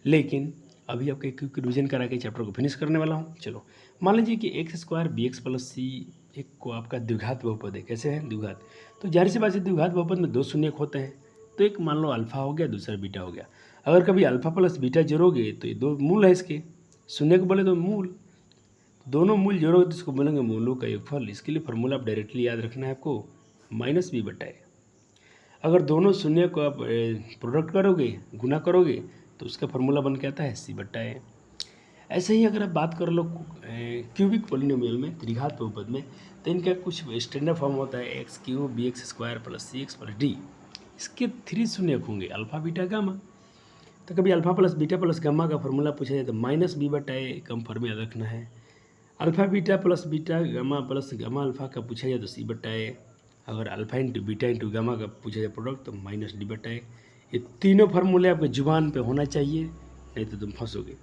Speaker 1: लेकिन अभी आपके क्विक रिवीजन करा के चैप्टर को फिनिश करने वाला हूँ। चलो मान लीजिए कि x² bx + c एक को आपका द्विघात बहुपद है। कैसे है, द्विघात। तो जाहिर सी बात है द्विघात बहुपद में 2 शून्य होते हैं, तो एक मान लो अल्फ़ा हो गया, दूसरा बीटा हो गया। अगर कभी अल्फ़ा प्लस बीटा जोड़ोगे तो ये दो मूल है इसके, शून्य को बोले तो मूल, दोनों मूल जोड़ोगे तो इसको बोलेंगे मूलों का योगफल। इसके लिए फार्मूला आप डायरेक्टली याद रखना है आपको, माइनस बी बटा ए। अगर दोनों शून्य को आप प्रोडक्ट करोगे, गुना करोगे, तो उसका फार्मूला बन के आता है सी बटा ए। ऐसे ही अगर आप बात कर लो क्यूबिक पोलिनोमियल में, त्रिघात बहुपद में, तो इनका कुछ स्टैंडर्ड फॉर्म होता है x cube b x square plus c x plus d. इसके 3 शून्य होंगे, अल्फ़ा बीटा गामा। तो कभी alpha plus beta plus gamma का फार्मूला पूछा जाए तो माइनस बी बटा ए कम फॉर्म याद रखना है। Alpha beta plus beta gamma plus gamma alpha का पूछा जाए तो सी बटा ए। अगर alpha into beta into gamma का पूछा जाए प्रोडक्ट तो माइनस डी बटा ए। ये तीनों फार्मूले आपके जुबान पे होना चाहिए, नहीं तो तुम फंसोगे।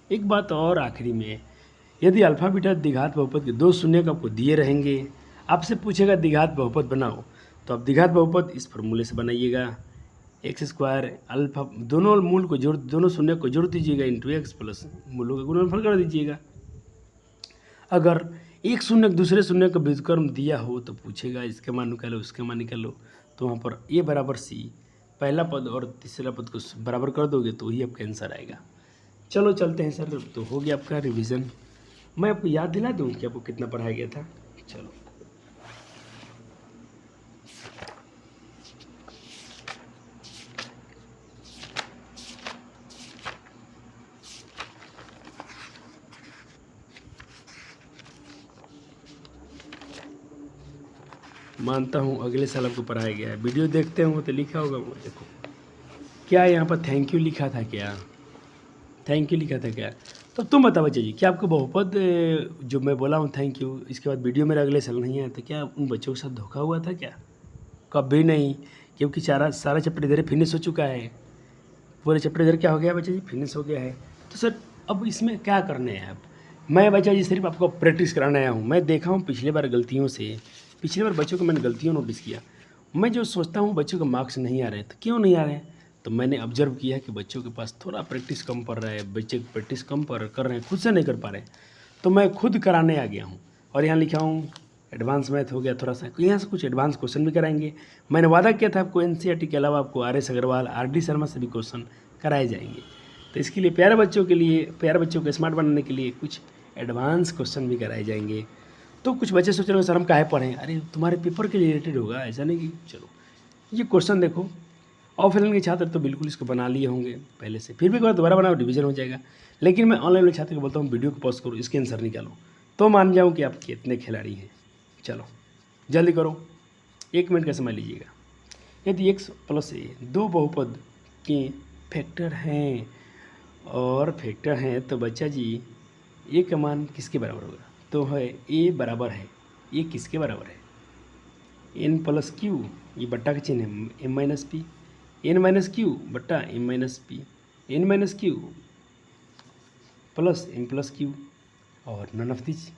Speaker 1: एक बात और आखिरी में, यदि अल्फ़ा बीटा द्विघात बहुपद के 2 शून्य का आपको दिए रहेंगे, आपसे पूछेगा द्विघात बहुपद बनाओ, तो आप द्विघात बहुपद इस फार्मूले से बनाइएगा, एक्स स्क्वायर अल्फ़ा, दोनों मूल को जोड़, दोनों शून्य को जोड़ दीजिएगा इंटू एक्स प्लस मूलों का गुणनफल कर दीजिएगा। अगर एक शून्य दूसरे शून्य का व्युत्क्रम दिया हो तो पूछेगा इसके मान निकालो उसके मान निकालो, तो वहाँ पर ए बराबर सी, पहला पद और तीसरा पद को बराबर कर दोगे तो ही आपका आंसर आएगा। चलो चलते हैं सर, तो हो गया आपका रिवीजन। मैं आपको याद दिला दूँ कि आपको कितना पढ़ाया गया था। चलो, मानता हूँ अगले साल आपको पढ़ाया गया है, वीडियो देखते हो तो लिखा होगा वो, देखो क्या यहाँ पर थैंक यू लिखा था, क्या थैंक यू लिखा था क्या? तो तुम बताओ बच्चे जी, क्या आपको बहुपद जो मैं बोला हूँ थैंक यू, इसके बाद वीडियो मेरा अगले साल नहीं आया, तो क्या उन बच्चों के साथ धोखा हुआ था क्या? कभी नहीं, क्योंकि सारा चैप्टर इधर फिनिश हो चुका है, पूरे चैप्टर इधर क्या हो गया बच्चे जी, फिनिश हो गया है। तो सर अब इसमें क्या करने हैं आप? मैं बच्चा जी सिर्फ आपको प्रैक्टिस कराने आया हूँ। मैं देखा हूँ पिछले बार गलतियों से, पिछले बार बच्चों को मैंने गलतियों नोटिस किया। मैं जो सोचता हूँ बच्चों के मार्क्स नहीं आ रहे, तो क्यों नहीं आ रहे हैं? तो मैंने ऑब्जर्व किया कि बच्चों के पास थोड़ा प्रैक्टिस कम पड़ रहा है, बच्चे प्रैक्टिस कम कर रहे हैं, खुद से नहीं कर पा रहे हैं। तो मैं खुद कराने आ गया हूँ, और यहाँ लिखा हूँ एडवांस मैथ हो गया थोड़ा सा, यहाँ से कुछ एडवांस क्वेश्चन भी कराएंगे। मैंने वादा किया था आपको एनसीईआरटी के अलावा आपको आर.एस. अग्रवाल, आर.डी. शर्मा से भी क्वेश्चन कराए जाएंगे। तो इसके लिए प्यारे बच्चों के लिए, प्यारे बच्चों को स्मार्ट बनाने के लिए कुछ एडवांस क्वेश्चन भी कराए जाएंगे। तो कुछ बच्चे सोच रहे हो सर हम काहे पढ़ें, अरे तुम्हारे पेपर के रिलेटेड होगा, ऐसा नहीं कि चलो ये क्वेश्चन देखो। ऑफलाइन के छात्र तो बिल्कुल इसको बना लिए होंगे पहले से, फिर भी एक बार दोबारा बनाओ, रिवीजन हो जाएगा। लेकिन मैं ऑनलाइन वाले छात्र को बोलता हूँ वीडियो को पॉज करो, इसके आंसर निकालो, तो मान जाऊँ कि आप कितने खिलाड़ी हैं। चलो जल्दी करो, 1 मिनट का समय लीजिएगा। यदि x प्लस ए दो बहुपद के फैक्टर हैं और फैक्टर हैं, तो बच्चा जी ए का मान किसके बराबर होगा? तो है ए बराबर है, ए किसके बराबर है? एन प्लस क्यू, ये बट्टा का चिन्ह है, m minus p, n minus q बट्टा m minus p, n minus q plus m plus q, और नन ऑफ दिस।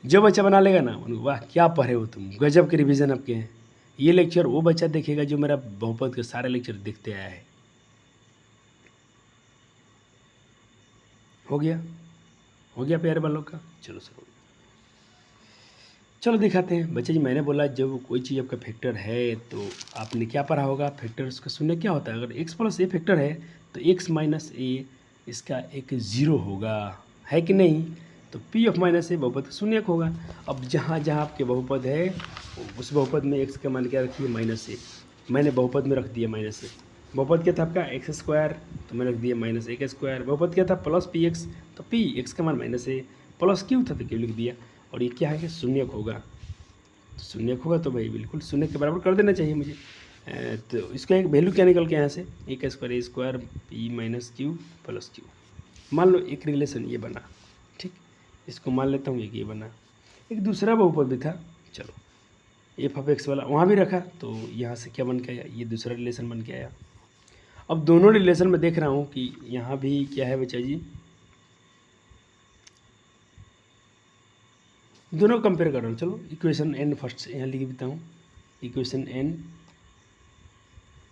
Speaker 1: जो बच्चा बना लेगा ना, उनको वाह क्या पढ़े हो तुम, गजब के रिवीजन आपके हैं। ये लेक्चर वो बच्चा देखेगा जो मेरा बहुपद के सारे लेक्चर देखते आया है। हो गया, हो गया प्यारे वालों का। चलो सर, चलो दिखाते हैं बच्चे जी। मैंने बोला जब कोई चीज़ आपका फैक्टर है तो आपने क्या पढ़ा होगा, फैक्टर उसका शून्य क्या होता है? अगर x प्लस ए फैक्टर है तो x माइनस ए इसका एक ज़ीरो होगा, है कि नहीं? तो p ऑफ माइनस ए बहुपद का शून्य होगा। अब जहाँ जहाँ आपके बहुपद है उस बहुपद में x का मान क्या रखिए, माइनस ए। मैंने बहुपद में रख दिया माइनस ए। बहुपद क्या था आपका एक्स स्क्वायर, तो मैंने रख दिया माइनस ए का स्क्वायर। बहुपद क्या था प्लस पी एक्स, तो पी एक्स का मान माइनस ए, प्लस क्यू था तो क्यू लिख दिया। और ये क्या है कि शून्यक होगा, तो शून्यक होगा तो भाई बिल्कुल शून्य के बराबर कर देना चाहिए मुझे। तो इसका एक वैल्यू क्या निकल के यहाँ से, ए का square a square p minus q plus q. मान लो एक रिलेशन ये बना, ठीक, इसको मान लेता हूँ ये बना। एक दूसरा बहुपद भी था, चलो एफ ऑफ एक्स वाला वहाँ भी रखा, तो यहाँ से क्या बन के आया, ये दूसरा रिलेशन बन के आया। अब दोनों रिलेशन में देख रहा हूँ कि यहाँ भी क्या है बच्चा जी, दोनों कंपेयर कर रहा हूँ। चलो इक्वेशन एन फर्स्ट से यहाँ लिख देता हूँ, इक्वेशन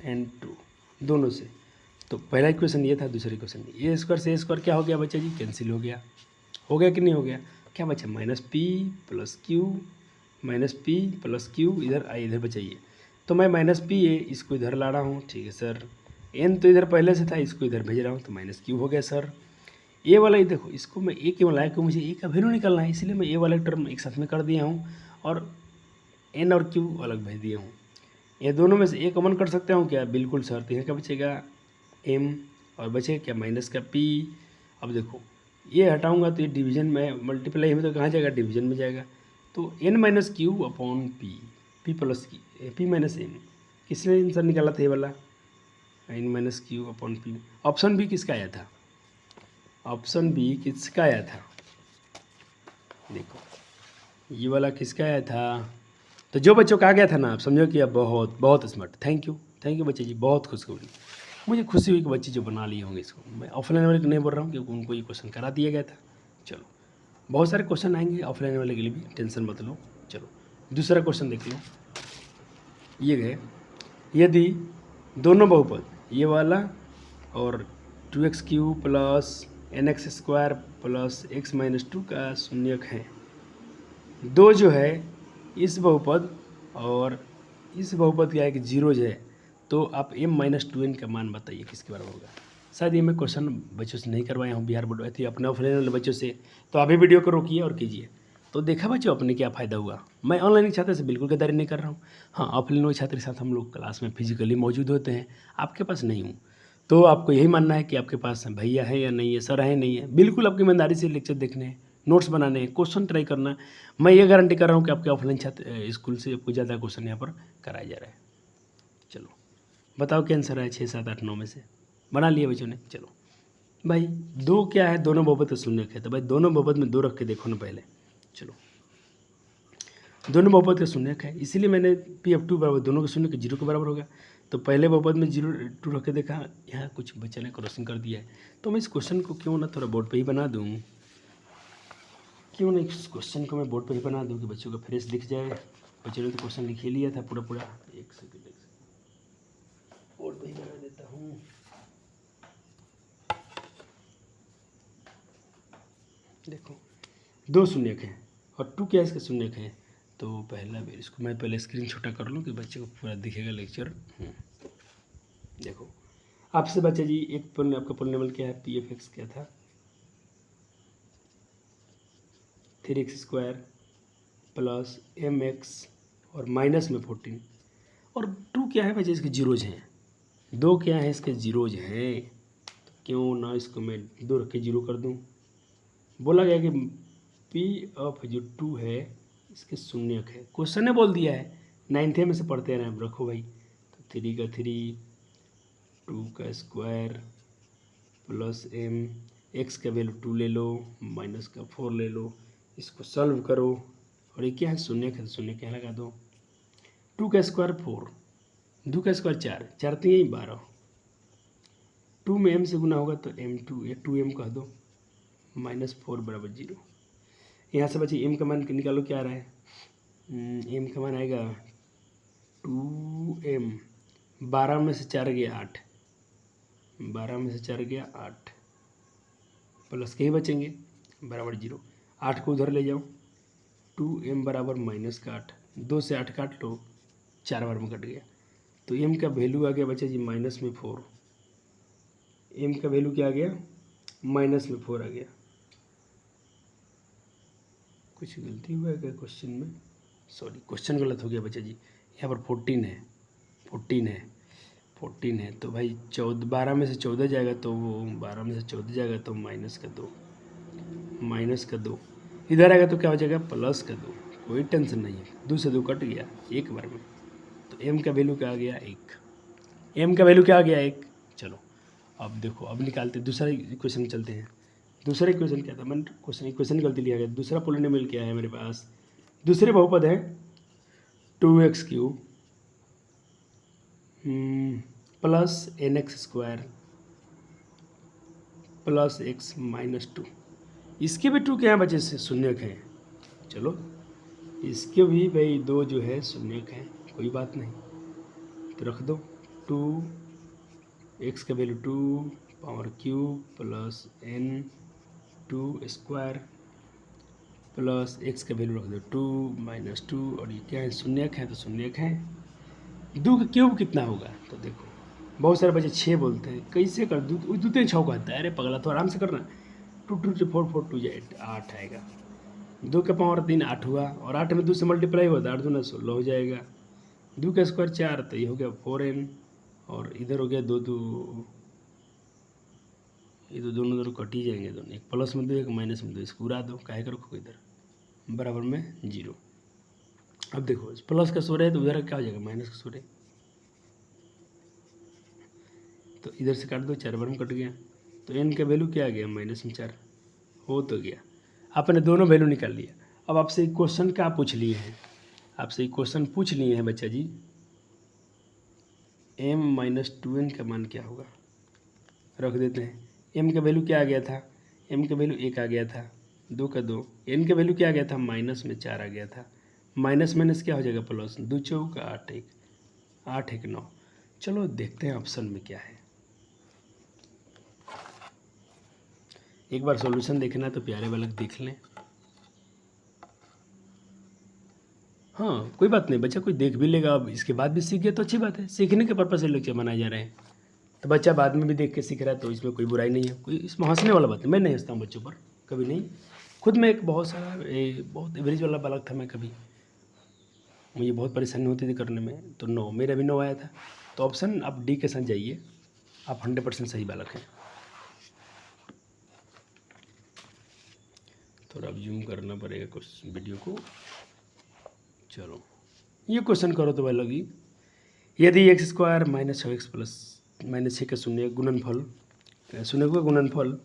Speaker 1: एन टू दोनों से। तो पहला इक्वेशन ये था, दूसरा इक्वेशन ए स्क्वायर से ए स्क्वायर क्या हो गया बच्चा जी, कैंसिल हो गया। हो गया कि नहीं हो गया? क्या बचा, minus P plus Q, minus P plus Q, इधर आई इधर बचाइए, तो मैं माइनस पी ए इसको इधर ला रहा हूँ, ठीक है सर। एन तो इधर पहले से था, इसको इधर भेज रहा हूँ, तो माइनस क्यू हो गया सर। ए वाला ये देखो, इसको मैं ए क्यों लाया, क्यों मुझे ए का वैल्यू निकालना है, इसलिए मैं ए वाला टर्म एक साथ में कर दिया हूँ और एन और क्यू अलग भेज दिया हूँ। ये दोनों में से ए कॉमन कर सकता हूँ क्या, बिल्कुल सर। तो यहाँ क्या बचेगा एम और बचेगा क्या माइनस का पी। अब देखो ये हटाऊंगा तो ये डिवीजन में मल्टीप्लाई में तो कहाँ जाएगा, डिवीजन में जाएगा। तो n minus q upon p, p plus की पी माइनस एन, किसने आंसर निकाला था ये वाला, n minus q upon p. Option b किसका आया था, ऑप्शन बी किसका आया था, देखो ये वाला किसका आया था। तो जो बच्चों का आ गया था ना, आप समझो कि अब बहुत बहुत स्मार्ट। थैंक यू बच्चे जी, बहुत खुशखबरी, मुझे खुशी हुई कि बच्चे जो बना लिए होंगे इसको। मैं ऑफलाइन वाले को नहीं बोल रहा हूँ क्योंकि उनको ये क्वेश्चन करा दिया गया था। चलो बहुत सारे क्वेश्चन आएंगे ऑफलाइन वाले के लिए भी, टेंशन मत लो। चलो दूसरा क्वेश्चन देख लो, ये गए, यदि दोनों बहुपद ये वाला और 2x³ plus nx² plus x - 2 का शून्यक है, दो जो है इस बहुपद और इस बहुपद क्या है कि जीरोज है, तो आप m - 2n का मान बताइए किसके बराबर होगा। शायद ये मैं क्वेश्चन बच्चों से नहीं करवाया हूँ, बिहार बोर्ड थी अपने ऑफलाइन वाले बच्चों से, तो अभी वीडियो को रोकिए और कीजिए। तो देखा बच्चों अपने क्या फ़ायदा हुआ। मैं ऑनलाइन छात्र से बिल्कुल गद्दारी नहीं कर रहा हूँ। हाँ, ऑफलाइन वाले छात्र के साथ हम लोग क्लास में फिजिकली मौजूद होते हैं, आपके पास नहीं हूँ, तो आपको यही मानना है कि आपके पास भैया है या नहीं है, सर है नहीं है। बिल्कुल आपकी ईमानदारी से लेक्चर देखने हैं, नोट्स बनाने हैं, क्वेश्चन ट्राई करना। मैं ये गारंटी कर रहा हूँ कि आपके ऑफलाइन छात्र स्कूल से आपको ज़्यादा क्वेश्चन यहाँ पर कराया जा रहा है। चलो बताओ क्या आंसर है, 6, 7, 8, 9 में से बना लिए बच्चों ने। चलो भाई दो क्या है, दोनों बहुपद का शून्यक है, तो भाई दोनों बहुपद में दो रख के देखो ना पहले। चलो दोनों बहुपद का शून्यक है, इसीलिए मैंने P(f2) बराबर दोनों के शून्य के जीरो के बराबर होगा। तो पहले बहुपद में 0, 2 रख के देखा, यहाँ कुछ बच्चे ने क्रॉसिंग कर दिया है, तो मैं इस क्वेश्चन को क्यों ना थोड़ा बोर्ड पे ही बना दूँ, क्यों ना इस क्वेश्चन को मैं बोर्ड पे ही बना दूँ कि बच्चों का फ्रेश दिख जाए। बच्चों ने तो क्वेश्चन लिख ही लिया था पूरा। एक सेकेंड बोर्ड पे ही बना देता हूँ। देखो दो शून्यक हैं और 2 क्या इसका शून्यक है, तो पहला इसको मैं पहले स्क्रीन छोटा कर लूँ कि बच्चे को पूरा दिखेगा लेक्चर। देखो आपसे बच्चा जी एक आपका पॉलिनोमियल क्या है, p(f(x) क्या था 3x² प्लस mx और माइनस में 14 और 2 क्या है बच्चे इसके जीरोज हैं, दो क्या है इसके जीरोज हैं, तो क्यों ना इसको मैं 2 रख के जीरो कर दूँ। बोला गया कि p(of) जो 2 है इसके शून्यक है, क्वेश्चन ने बोल दिया है, 9th में से पढ़ते हैं ना, रखो भाई। तो 3 का 3, 2 का स्क्वायर प्लस m, x का वैल्यू 2 ले लो, माइनस का 4 ले लो, इसको सॉल्व करो और ये क्या है शून्यक है, तो शून्य क्या लगा दो। 2 का स्क्वायर 4, 2 का स्क्वायर 4, 4 3 12, 2 में m से गुना होगा तो m2 या 2m कह दो, -4 बराबर 0। यहाँ से बच्चे m का मान निकालो, क्या आ रहा है, m का मान आएगा 2m, 12 में से 4 गया 8, 12 में से 4 गया 8, प्लस के ही बचेंगे बराबर 0। 8 को उधर ले जाओ, 2m बराबर -8, 2 से 8 काट लो, 4 बार में कट गया, तो m का वैल्यू आ गया बच्चा जी -4। m का वैल्यू क्या आ गया, -4 आ गया। कुछ गलती हुआ है क्या क्वेश्चन में, सॉरी क्वेश्चन गलत हो गया बच्चा जी। यहाँ पर 14 है, 14 है, तो भाई 12 में से 14 जाएगा, तो वो 12 में से 14 जाएगा तो -2 इधर आएगा तो क्या हो जाएगा +2। कोई टेंशन नहीं है, 2 से 2 कट गया एक बार में। तो m का वैल्यू क्या आ गया 1, m का वैल्यू क्या आ गया 1। चलो अब देखो, अब निकालते दूसरा इक्वेशन में चलते हैं। दूसरा इक्वेशन क्या था, मैंने इक्वेशन गलती लिया गया। दूसरा पॉलिनोमियल क्या है मेरे पास, दूसरे बहुपद है 2x³ plus nx² plus x - 2, इसके भी 2 क्या है बच्चे से शून्यक हैं। चलो इसके भी भाई 2 जो है शून्यक हैं, कोई बात नहीं, तो रख दो 2, x का value 2 power cube plus n² plus x का वैल्यू रख दो 2 - 2, और ये क्या है शून्यक है, तो शून्यक है। 2 का क्यूब कितना होगा? तो देखो बहुत सारे बच्चे 6 बोलते हैं, कैसे कर दू दूते 6 कहता है, अरे पगला तो आराम से करना। 2 2 4 4 2 8 8 आएगा। 2 का पावर 3 8 हुआ, और 8 में 2 से मल्टीप्लाई हुआ तो 8 दूना 16 हो जाएगा। 2 का स्क्वायर 4, तो ये हो गया 4n, और इधर हो गया 2 2, ये तो दोनों दोनों कट ही जाएंगे दोनों, एक प्लस में 2 एक माइनस में 2, इसको उड़ा दो, काहे का रखो इधर, बराबर में 0। अब देखो प्लस का सूर्य है तो उधर क्या हो जाएगा, माइनस का सूर्य, तो इधर से काट दो, 4 बार में कट गया, तो n का वैल्यू क्या आ गया, -4 हो तो गया। आपने दोनों वैल्यू निकाल लिया। अब आपसे एक क्वेश्चन क्या पूछ लिए हैं, आपसे एक क्वेश्चन पूछ लिए हैं बच्चा जी, m-2n का मान क्या होगा, रख देते हैं। m का वैल्यू क्या आ गया था, m का वैल्यू 1 आ गया था, 2 का 2, n का वैल्यू क्या आ गया था, माइनस में 4 आ गया था, माइनस माइनस क्या हो जाएगा, प्लस, 2 चौका 8 1 8 1 9। चलो देखते हैं ऑप्शन में क्या है। एक बार सॉल्यूशन देखना तो प्यारे बालक देख लें। हाँ कोई बात नहीं, बच्चा कोई देख भी लेगा, अब इसके बाद भी सीख गया तो अच्छी बात है, सीखने के पर्पज से लेक्चर बनाए जा रहे हैं, तो बच्चा बाद में भी देख के सीख रहा है तो इसमें कोई बुराई नहीं है, कोई इसमें हंसने वाला बात है। मैं नहीं हंसता हूँ बच्चों पर, कभी नहीं। खुद मैं एक बहुत एवरेज वाला बालक था मैं, कभी मुझे बहुत परेशानी होती थी करने में, तो 9 मेरा भी 9 आया था। तो ऑप्शन आप डी के साथ जाइए, आप 100% सही बालक हैं। थोड़ा जूम करना पड़ेगा कुछ वीडियो को। चलो ये क्वेश्चन करो तो बालक जी, यदि x² -6x प्लस -6 का शून्य गुणनफल, शून्य का गुणनफल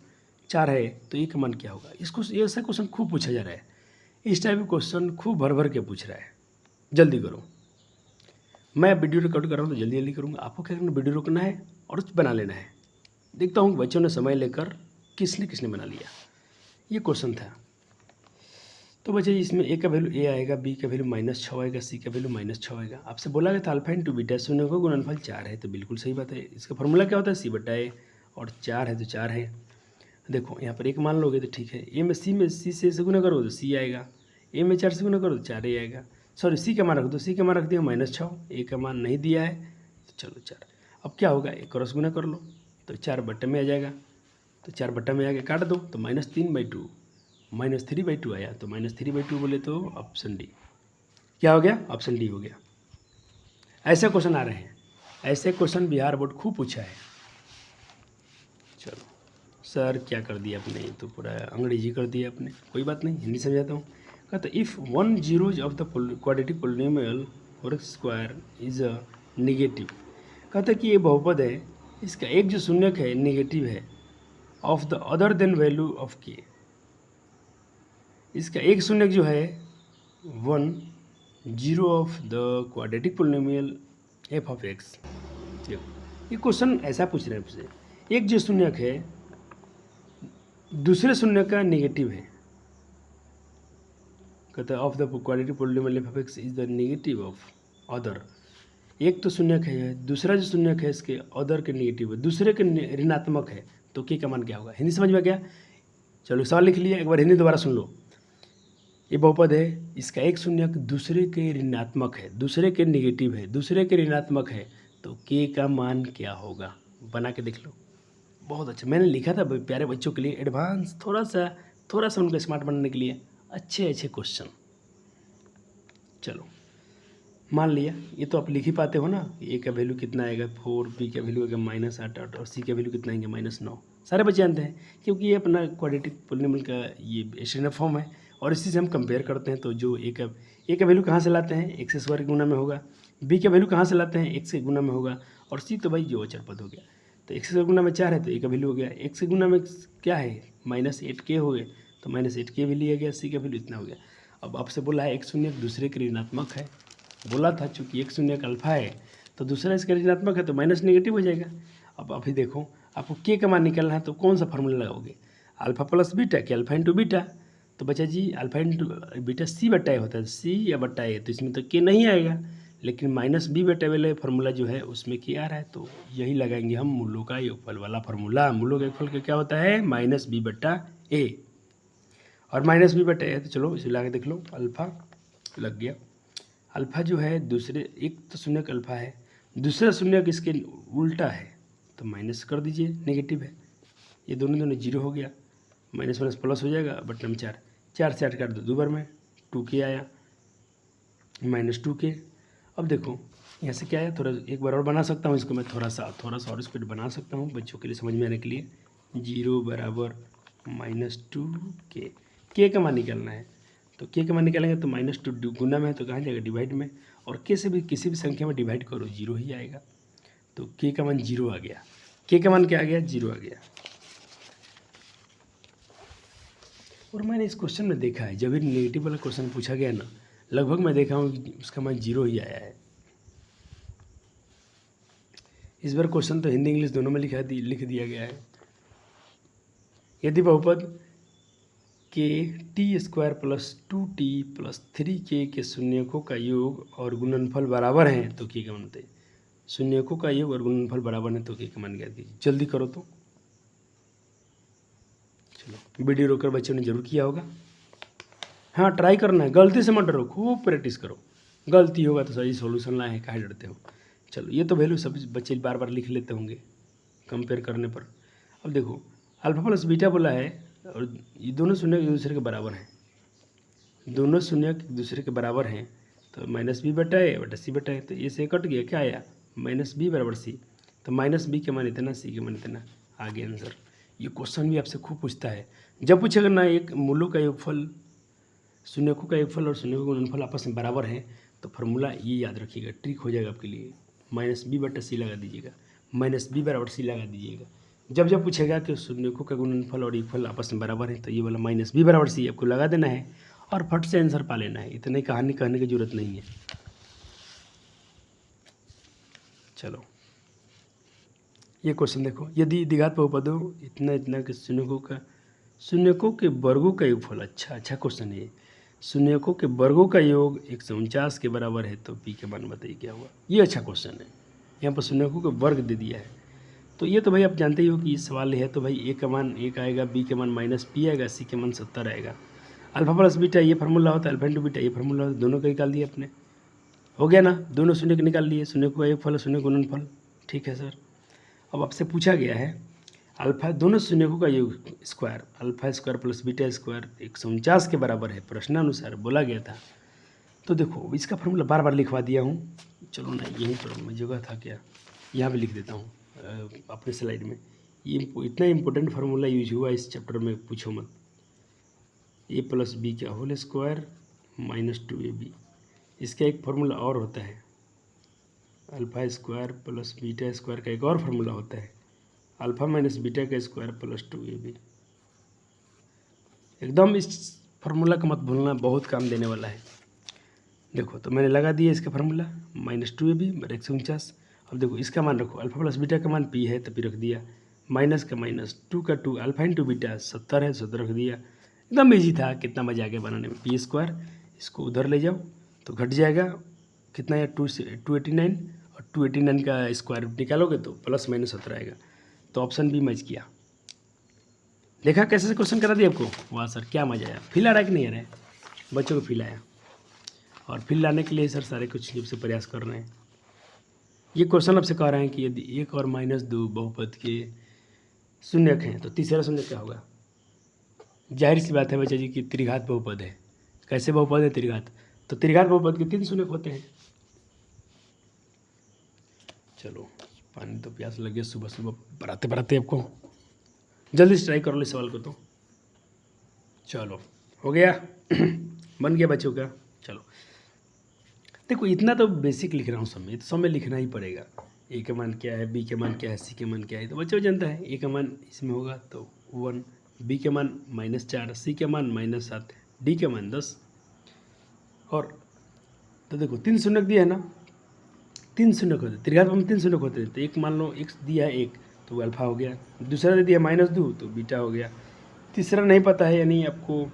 Speaker 1: 4 है तो ये का मान क्या होगा। इसको ऐसा क्वेश्चन खूब पूछा जा रहा है, इस टाइप का क्वेश्चन खूब भर भर के पूछ रहा है। जल्दी करो, मैं वीडियो रिकॉर्ड कर रहा हूँ तो जल्दी जल्दी करूँगा, आपको क्या करना, वीडियो रोकना है और बना लेना है। देखता हूँ बच्चों ने समय लेकर किसने किसने बना लिया। ये क्वेश्चन था, तो बच्चे इसमें a का वैल्यू a आएगा, b का वैल्यू -6 आएगा, c का वैल्यू -6 आएगा। आपसे बोला गया था अल्फा इंटू बीटा शून्य का गुणनफल 4 है, तो बिल्कुल सही बात है। इसका फॉर्मूला क्या होता है, c/a, और 4 है तो 4 है। देखो यहाँ पर 1 मान लोगे तो ठीक है, a में c से गुना करो तो c आएगा, a में 4 से गुना करो तो 4 ही आएगा। सॉरी c का मान रख दो, c का मान रख दिया -6, a का मान नहीं दिया है तो चलो 4। अब क्या होगा, एक क्रॉस गुना कर लो तो 4 बट्टे में आ जाएगा, तो 4 बट्टा में आगे काट दो तो -3/2, -3/2 आया, तो -3/2 बोले तो ऑप्शन डी। क्या हो गया, ऑप्शन डी हो गया। ऐसे क्वेश्चन आ रहे हैं, ऐसे क्वेश्चन बिहार बोर्ड खूब पूछा है। चलो सर क्या कर दिया आपने, तो पूरा अंग्रेजी कर दिया आपने, कोई बात नहीं, हिंदी समझाता हूँ। कहता if 1 zeros of the quadratic polynomial 4x² is a negative. कहता कि ये बहुपद है, इसका एक जो शून्यक है निगेटिव है, of the other than value of के, इसका एक शून्यक जो है 1 0 of the quadratic polynomial f of x। देखो ये क्वेश्चन ऐसा पूछ रहे हैं आपसे, एक जो शून्यक है दूसरे शून्य का नेगेटिव है, कहता है of the quadratic polynomial f of x is the negative of other. एक तो शून्यक है, दूसरा जो शून्यक है इसके अदर के नेगेटिव है, दूसरे के ऋणात्मक है, तो के का मान क्या होगा। हिंदी समझ में गया, चलो सवाल लिख लिया, एक बार हिंदी दोबारा सुन लो। ये बहुपद है, इसका एक शून्यक दूसरे के ऋणात्मक है, दूसरे के नेगेटिव है, दूसरे के ऋणात्मक है, तो के का मान क्या होगा, बना के देख लो। बहुत अच्छा, मैंने लिखा था प्यारे बच्चों के लिए एडवांस, थोड़ा सा उनको स्मार्ट बनाने के लिए अच्छे क्वेश्चन। चलो मान लिया, ये तो आप लिख ही पाते हो ना, ए का वैल्यू कितना आएगा 4, बी का वैल्यू आएगा -8 और सी का वैल्यू कितना आएंगे -9। सारे बच्चे जानते हैं क्योंकि ये अपना क्वाड्रेटिक पोलिनोमियल का ये स्टैंडर्ड फॉर्म है, और इसी से हम कंपेयर करते हैं। तो जो ए का वैल्यू कहाँ से लाते हैं, x स्क्वायर के गुना में होगा, बी का वैल्यू कहाँ से लाते हैं, x के गुना में होगा, और सी तो भाई जो अचर पद हो गया। तो x के गुना में 4 है तो ए का वैल्यू हो गया, x के गुना में क्या है -8k हो गए, तो -8k भी लिया गया, सी का वैल्यू इतना हो गया। अब आपसे बोला है एक शून्य दूसरे के ऋणात्मक है, बोला था चूँकि एक शून्य का अल्फा है तो दूसरा इसका ऋणात्मक है तो माइनस नेगेटिव हो जाएगा। अब अभी देखो आपको के का मान निकालना है, तो कौन सा फार्मूला लगाओगे, अल्फा प्लस बीटा कि अल्फा इंटू बीटा। तो बच्चा जी अल्फा इंटू बीटा c/a होता है, c या बट्टा a, तो इसमें तो के नहीं आएगा, लेकिन -b/a वाले फार्मूला जो है उसमें के आ रहा है, तो यही लगाएंगे हम मूलों का योगफल वाला फार्मूला। मूलों का योगफल का क्या होता है -b/a, और -b/a है तो चलो इसे लगा के देख लो, अल्फा लग गया, अल्फ़ा जो है दूसरे, एक तो शून्यक अल्फ़ा है, दूसरा शून्यक इसके उल्टा है, तो माइनस कर दीजिए, नेगेटिव है। ये दोनों दोनों जीरो हो गया, माइनस माइनस प्लस हो जाएगा, बट नंबर 4, 4 से 8 काट दो 2 बार में, 2k आया, -2k। अब देखो यहाँ से क्या है, थोड़ा एक बार और बना सकता हूँ इसको मैं, थोड़ा सा और स्पीड बना सकता हूँ बच्चों के लिए समझ में आने के लिए। 0 बराबर -2k, के का मान निकालना है, तो के का मान निकालेंगे तो -2 गुना में है तो कहाँ जाएगा, डिवाइड में, और के से भी किसी भी संख्या में डिवाइड करो 0 ही आएगा, तो के का मान 0 आ गया। के का मान क्या आ गया, 0 आ गया। और मैंने इस क्वेश्चन में देखा है, जब भी नेगेटिव वाला क्वेश्चन पूछा गया ना, लगभग मैं देखा हूँ कि उसका मान 0 ही आया है। इस बार क्वेश्चन तो हिंदी इंग्लिश दोनों में लिख दिया गया है। यदि बहुपद के t² + 2t + 3k के शून्यकों का योग और गुणनफल बराबर हैं तो के का मान बताइए। शून्यकों का योग और गुणनफल बराबर है तो के का मान ज्ञात कीजिए। जल्दी करो तो। चलो वीडियो रोककर बच्चों ने जरूर किया होगा। हाँ ट्राई करना है, गलती से मत डरो, खूब प्रैक्टिस करो। गलती होगा तो सही सॉल्यूशन लाए हैं, काहे डरते हो। चलो ये तो वैल्यू सब बच्चे बार बार लिख लेते होंगे कंपेयर करने पर। अब देखो अल्फा प्लस बीटा बोला है और ये दोनों शून्य एक दूसरे के बराबर हैं, दोनों शून्य एक दूसरे के बराबर हैं, तो -b बटा a बटा c बटा a, तो ये से कट गया, क्या आया -b बराबर c, तो -b के मान इतना, c के मान इतना, आ गया आंसर। ये क्वेश्चन भी आपसे खूब पूछता है, जब पूछेगा ना एक मूलों का योगफल, शून्यकों का योगफल और शून्यकों का गुणनफल आपस में बराबर है, तो फार्मूला ये याद रखिएगा, ट्रिक हो जाएगा आपके लिए। -b बटा c लगा दीजिएगा, -b बराबर c लगा दीजिएगा। जब जब पूछेगा कि शून्यकों का गुणनफल और योगफल आपस में बराबर है, तो ये वाला -b बराबर c आपको लगा देना है और फट से आंसर पा लेना है, इतनी कहानी कहने की जरूरत नहीं है। चलो ये क्वेश्चन देखो, यदि द्विघात बहुपदों इतना इतना के शून्यकों के वर्गों का योगफल, अच्छा क्वेश्चन है। शून्यकों के वर्गों का योग 149 के बराबर है तो पी के मान बताइए क्या हुआ। ये अच्छा क्वेश्चन है, यहाँ पर शून्यकों के वर्ग दे दिया है, तो ये तो भाई आप जानते ही हो कि ये सवाल है, तो भाई ए का मान 1 आएगा, बी के मान -p आएगा, सी के मान 70 आएगा। अल्फा प्लस बीटा ये फार्मूला होता है, अल्फा इंटू बीटा ये फार्मूला होता है, दोनों का निकाल दिया अपने, हो गया ना, दोनों शून्य के निकाल लिए, शून्य का योगफल शून्य गुणनफल। ठीक है सर। अब आपसे पूछा गया है अल्फा दोनों शून्यकों का योग स्क्वायर, α² + β² 149 के बराबर है, प्रश्नानुसार बोला गया था। तो देखो इसका फार्मूला बार बार लिखवा दिया हूँ, चलो ना यहीं पर मैं जगह था क्या, यहाँ भी लिख देता हूँ अपने स्लाइड में। ये इतना इम्पोर्टेंट फार्मूला यूज हुआ इस चैप्टर में, पूछो मत। a + b का होल स्क्वायर -2ab, इसका एक फार्मूला और होता है, α² + β² का एक और फार्मूला होता है, α - बीटा का स्क्वायर + 2ab। एकदम इस फार्मूला का मत भूलना, बहुत काम देने वाला है। देखो तो मैंने लगा दिया इसका फार्मूला, -2ab / 149। अब देखो इसका मान रखो, अल्फा प्लस बीटा का मान p है तो p रख दिया, माइनस का माइनस, 2 का 2, अल्फा इंटू बीटा 70 है, 70 रख दिया। एकदम ईजी था, कितना मजा आ गया बनाने में। p², इसको उधर ले जाओ तो घट जाएगा, कितना है 289, और 289 का स्क्वायर रूट निकालोगे तो +-70 आएगा। तो ऑप्शन बी मैच किया। देखा कैसे क्वेश्चन करा दिया आपको, वाह सर क्या मजा आया। फील आ रहा है कि नहीं आ रहा है, बच्चों को फील आया। और फील लाने के लिए सर सारे कुछ से प्रयास कर रहे हैं। ये क्वेश्चन आपसे कह रहे हैं कि यदि 1 और -2 बहुपद के शून्यक हैं तो तीसरा शून्यक क्या होगा। जाहिर सी बात है बच्चा जी कि त्रिघात बहुपद है। कैसे बहुपद है, त्रिघात, तो त्रिघात बहुपद के 3 शून्यक होते हैं। चलो पानी तो प्यास लग गया सुबह सुबह बढ़ाते बढ़ाते, आपको जल्दी से ट्राई कर लो इस सवाल को। तो चलो हो गया बन गया बच्चों का। चलो देखो इतना तो बेसिक लिख रहा हूँ, सब में तो सब में लिखना ही पड़ेगा। ए का मान क्या है, बी के मान क्या है, सी के मान क्या है, तो बच्चों जानता है। ए का मान इसमें होगा तो 1, बी के मान -4, सी के मान -7, डी के मान 10। और तो देखो 3 शून्यक दिया है ना, 3 शून्यक होते हैं त्रिघात में, 3 शून्यक होते हैं। तो एक मान लो एक दिया है 1 तो अल्फा हो गया, दूसरा दे दिया -2 तो बीटा हो गया, तीसरा नहीं पता है, यानी आपको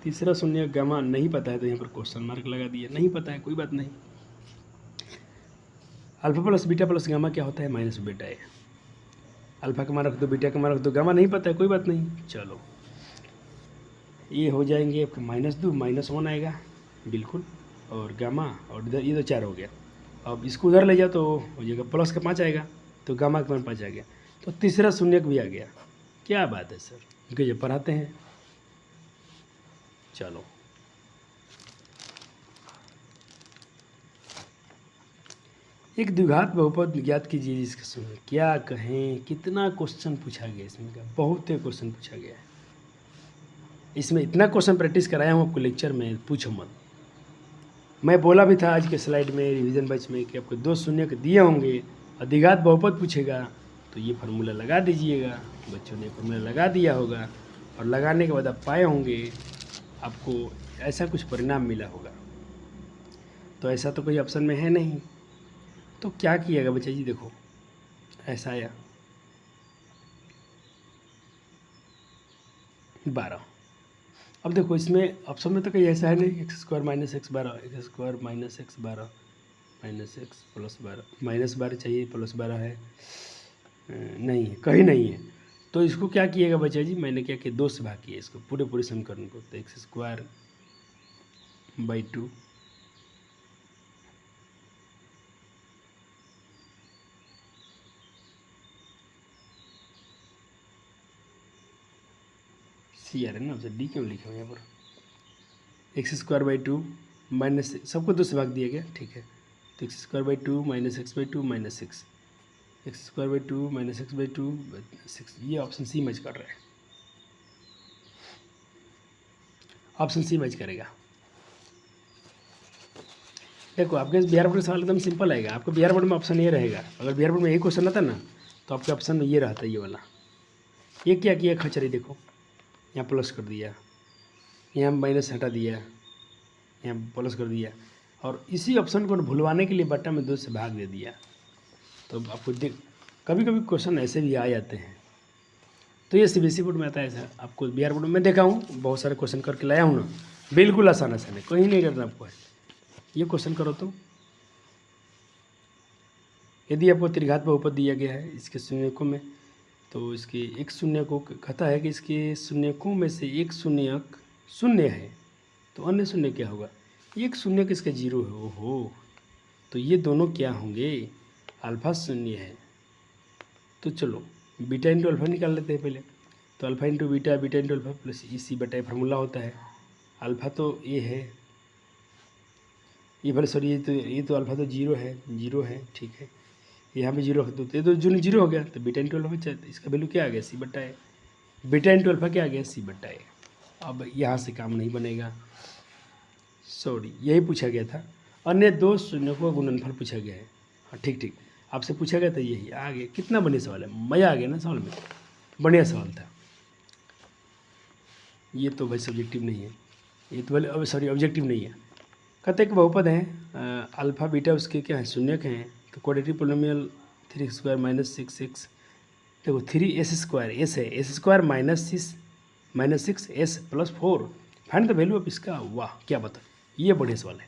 Speaker 1: तीसरा शून्य गामा नहीं पता है, तो यहाँ पर क्वेश्चन मार्क लगा दिया। नहीं पता है कोई बात नहीं। Alpha plus beta plus gamma क्या होता है, -β है। अल्फा का मान रख दो, बीटा का मान रख दो, गामा नहीं पता है कोई बात नहीं। चलो ये हो जाएंगे आपके -2 -1 आएगा बिल्कुल, और गामा, और इधर ये तो 4 हो गया। अब इसको उधर ले जाओ तो हो जाएगा प्लस का 5 आएगा, तो गामा का मान 5 आ गया, तो तीसरा शून्यक भी आ गया। क्या बात है सर, इनके जो पढ़ाते हैं। चलो एक द्विघात बहुपद ज्ञात कीजिए जिसका सुनिए। क्या कहें, कितना क्वेश्चन पूछा गया इसमें का, बहुत क्वेश्चन पूछा गया है इसमें। इतना क्वेश्चन प्रैक्टिस कराया हूँ आपको लेक्चर में, पूछो मत। मैं बोला भी था आज के स्लाइड में रिवीजन बैच में कि आपको 2 शून्य के दिए होंगे और द्विघात बहुपद पूछेगा तो ये फार्मूला लगा दीजिएगा। बच्चों ने फार्मूला लगा दिया होगा और लगाने के बाद आप पाए होंगे आपको ऐसा कुछ परिणाम मिला होगा। तो ऐसा तो कोई ऑप्शन में है नहीं, तो क्या किएगा बच्चा जी, देखो ऐसा आया 12। अब देखो इसमें ऑप्शन में तो कहीं ऐसा है नहीं, x² - x 12, x² - x 12 minus x plus 12, -12 चाहिए, +12 है, नहीं है, कहीं नहीं है। तो इसको क्या किएगा बच्चा जी, मैंने क्या किया 2 से भाग किया इसको पूरे समीकरण को, तो x²/2 CR है ना, डी क्यों लिखे हुए यहाँ पर, x²/2 माइनस, सबको 2 से भाग दिया गया, ठीक है। तो x²/2 - x/2 - 6, x²/2 - x/2 6, ये ऑप्शन सी मैच कर रहा है, ऑप्शन सी मैच करेगा। देखो आपके बिहार बोर्ड का सवाल एकदम सिंपल आएगा, आपको बिहार बोर्ड में ऑप्शन ये रहेगा। अगर बिहार बोर्ड में यही क्वेश्चन आता ना तो आपके ऑप्शन में ये रहता, ये वाला। ये क्या किया खचरी, देखो यहाँ प्लस कर दिया, यहाँ माइनस हटा दिया, यहाँ प्लस कर दिया, और इसी ऑप्शन को भुलवाने के लिए बट्टा में 2 से भाग दे दिया। तो आपको कभी कभी क्वेश्चन ऐसे भी आ जाते हैं। तो ये CBSE बोर्ड में आता है ऐसा, आपको बिहार बोर्ड में देखा हूँ बहुत सारे क्वेश्चन करके लाया हूँ ना, बिल्कुल आसान है, कहीं नहीं करना आपको है। ये क्वेश्चन करो तो यदि आपको त्रिघात बहुपद दिया गया है इसके शून्यकों में, तो इसके एक शून्यकों कहता है कि इसके शून्यकों में से एक शून्यक शून्य है, तो अन्य शून्य क्या होगा, एक शून्यक इसका 0 है। ओहो, तो ये दोनों क्या होंगे, अल्फा शून्य है। तो चलो बीटा इंटू अल्फा निकाल लेते हैं पहले। तो alpha into beta, beta into alpha plus इसी बटा फार्मूला होता है। अल्फा तो ये है, ये भले सॉरी ये तो अल्फा तो 0 है, ठीक है। यहाँ भी 0 तो ये तो 0 हो गया, तो बीटा इंटू अल्फा इसका वैल्यू क्या आ गया, सी बटा ए। बीटा इंटू अल्फा क्या आ गया, सी बटा ए। अब यहाँ से काम नहीं बनेगा, सॉरी यही पूछा गया था। अन्य 2 शून्यों का गुणनफल पूछा गया है, हाँ ठीक, आपसे पूछा गया था, यही आ गया। कितना बढ़िया सवाल है, मज़ा आ गया ना सवाल में, बढ़िया सवाल था। ये तो भाई सब्जेक्टिव नहीं है, ये तो भले सॉरी ऑब्जेक्टिव नहीं है। कहते हैं कि बहुपद हैं अल्फ़ा बीटा उसके क्या है, शून्यक हैं। तो क्वाड्रेटिक पोलिनोमियल 3x² - 6x, देखो 3s² एस है, s² - 6s + 4, find the value of इसका। वाह क्या बता, ये बढ़िया सवाल है,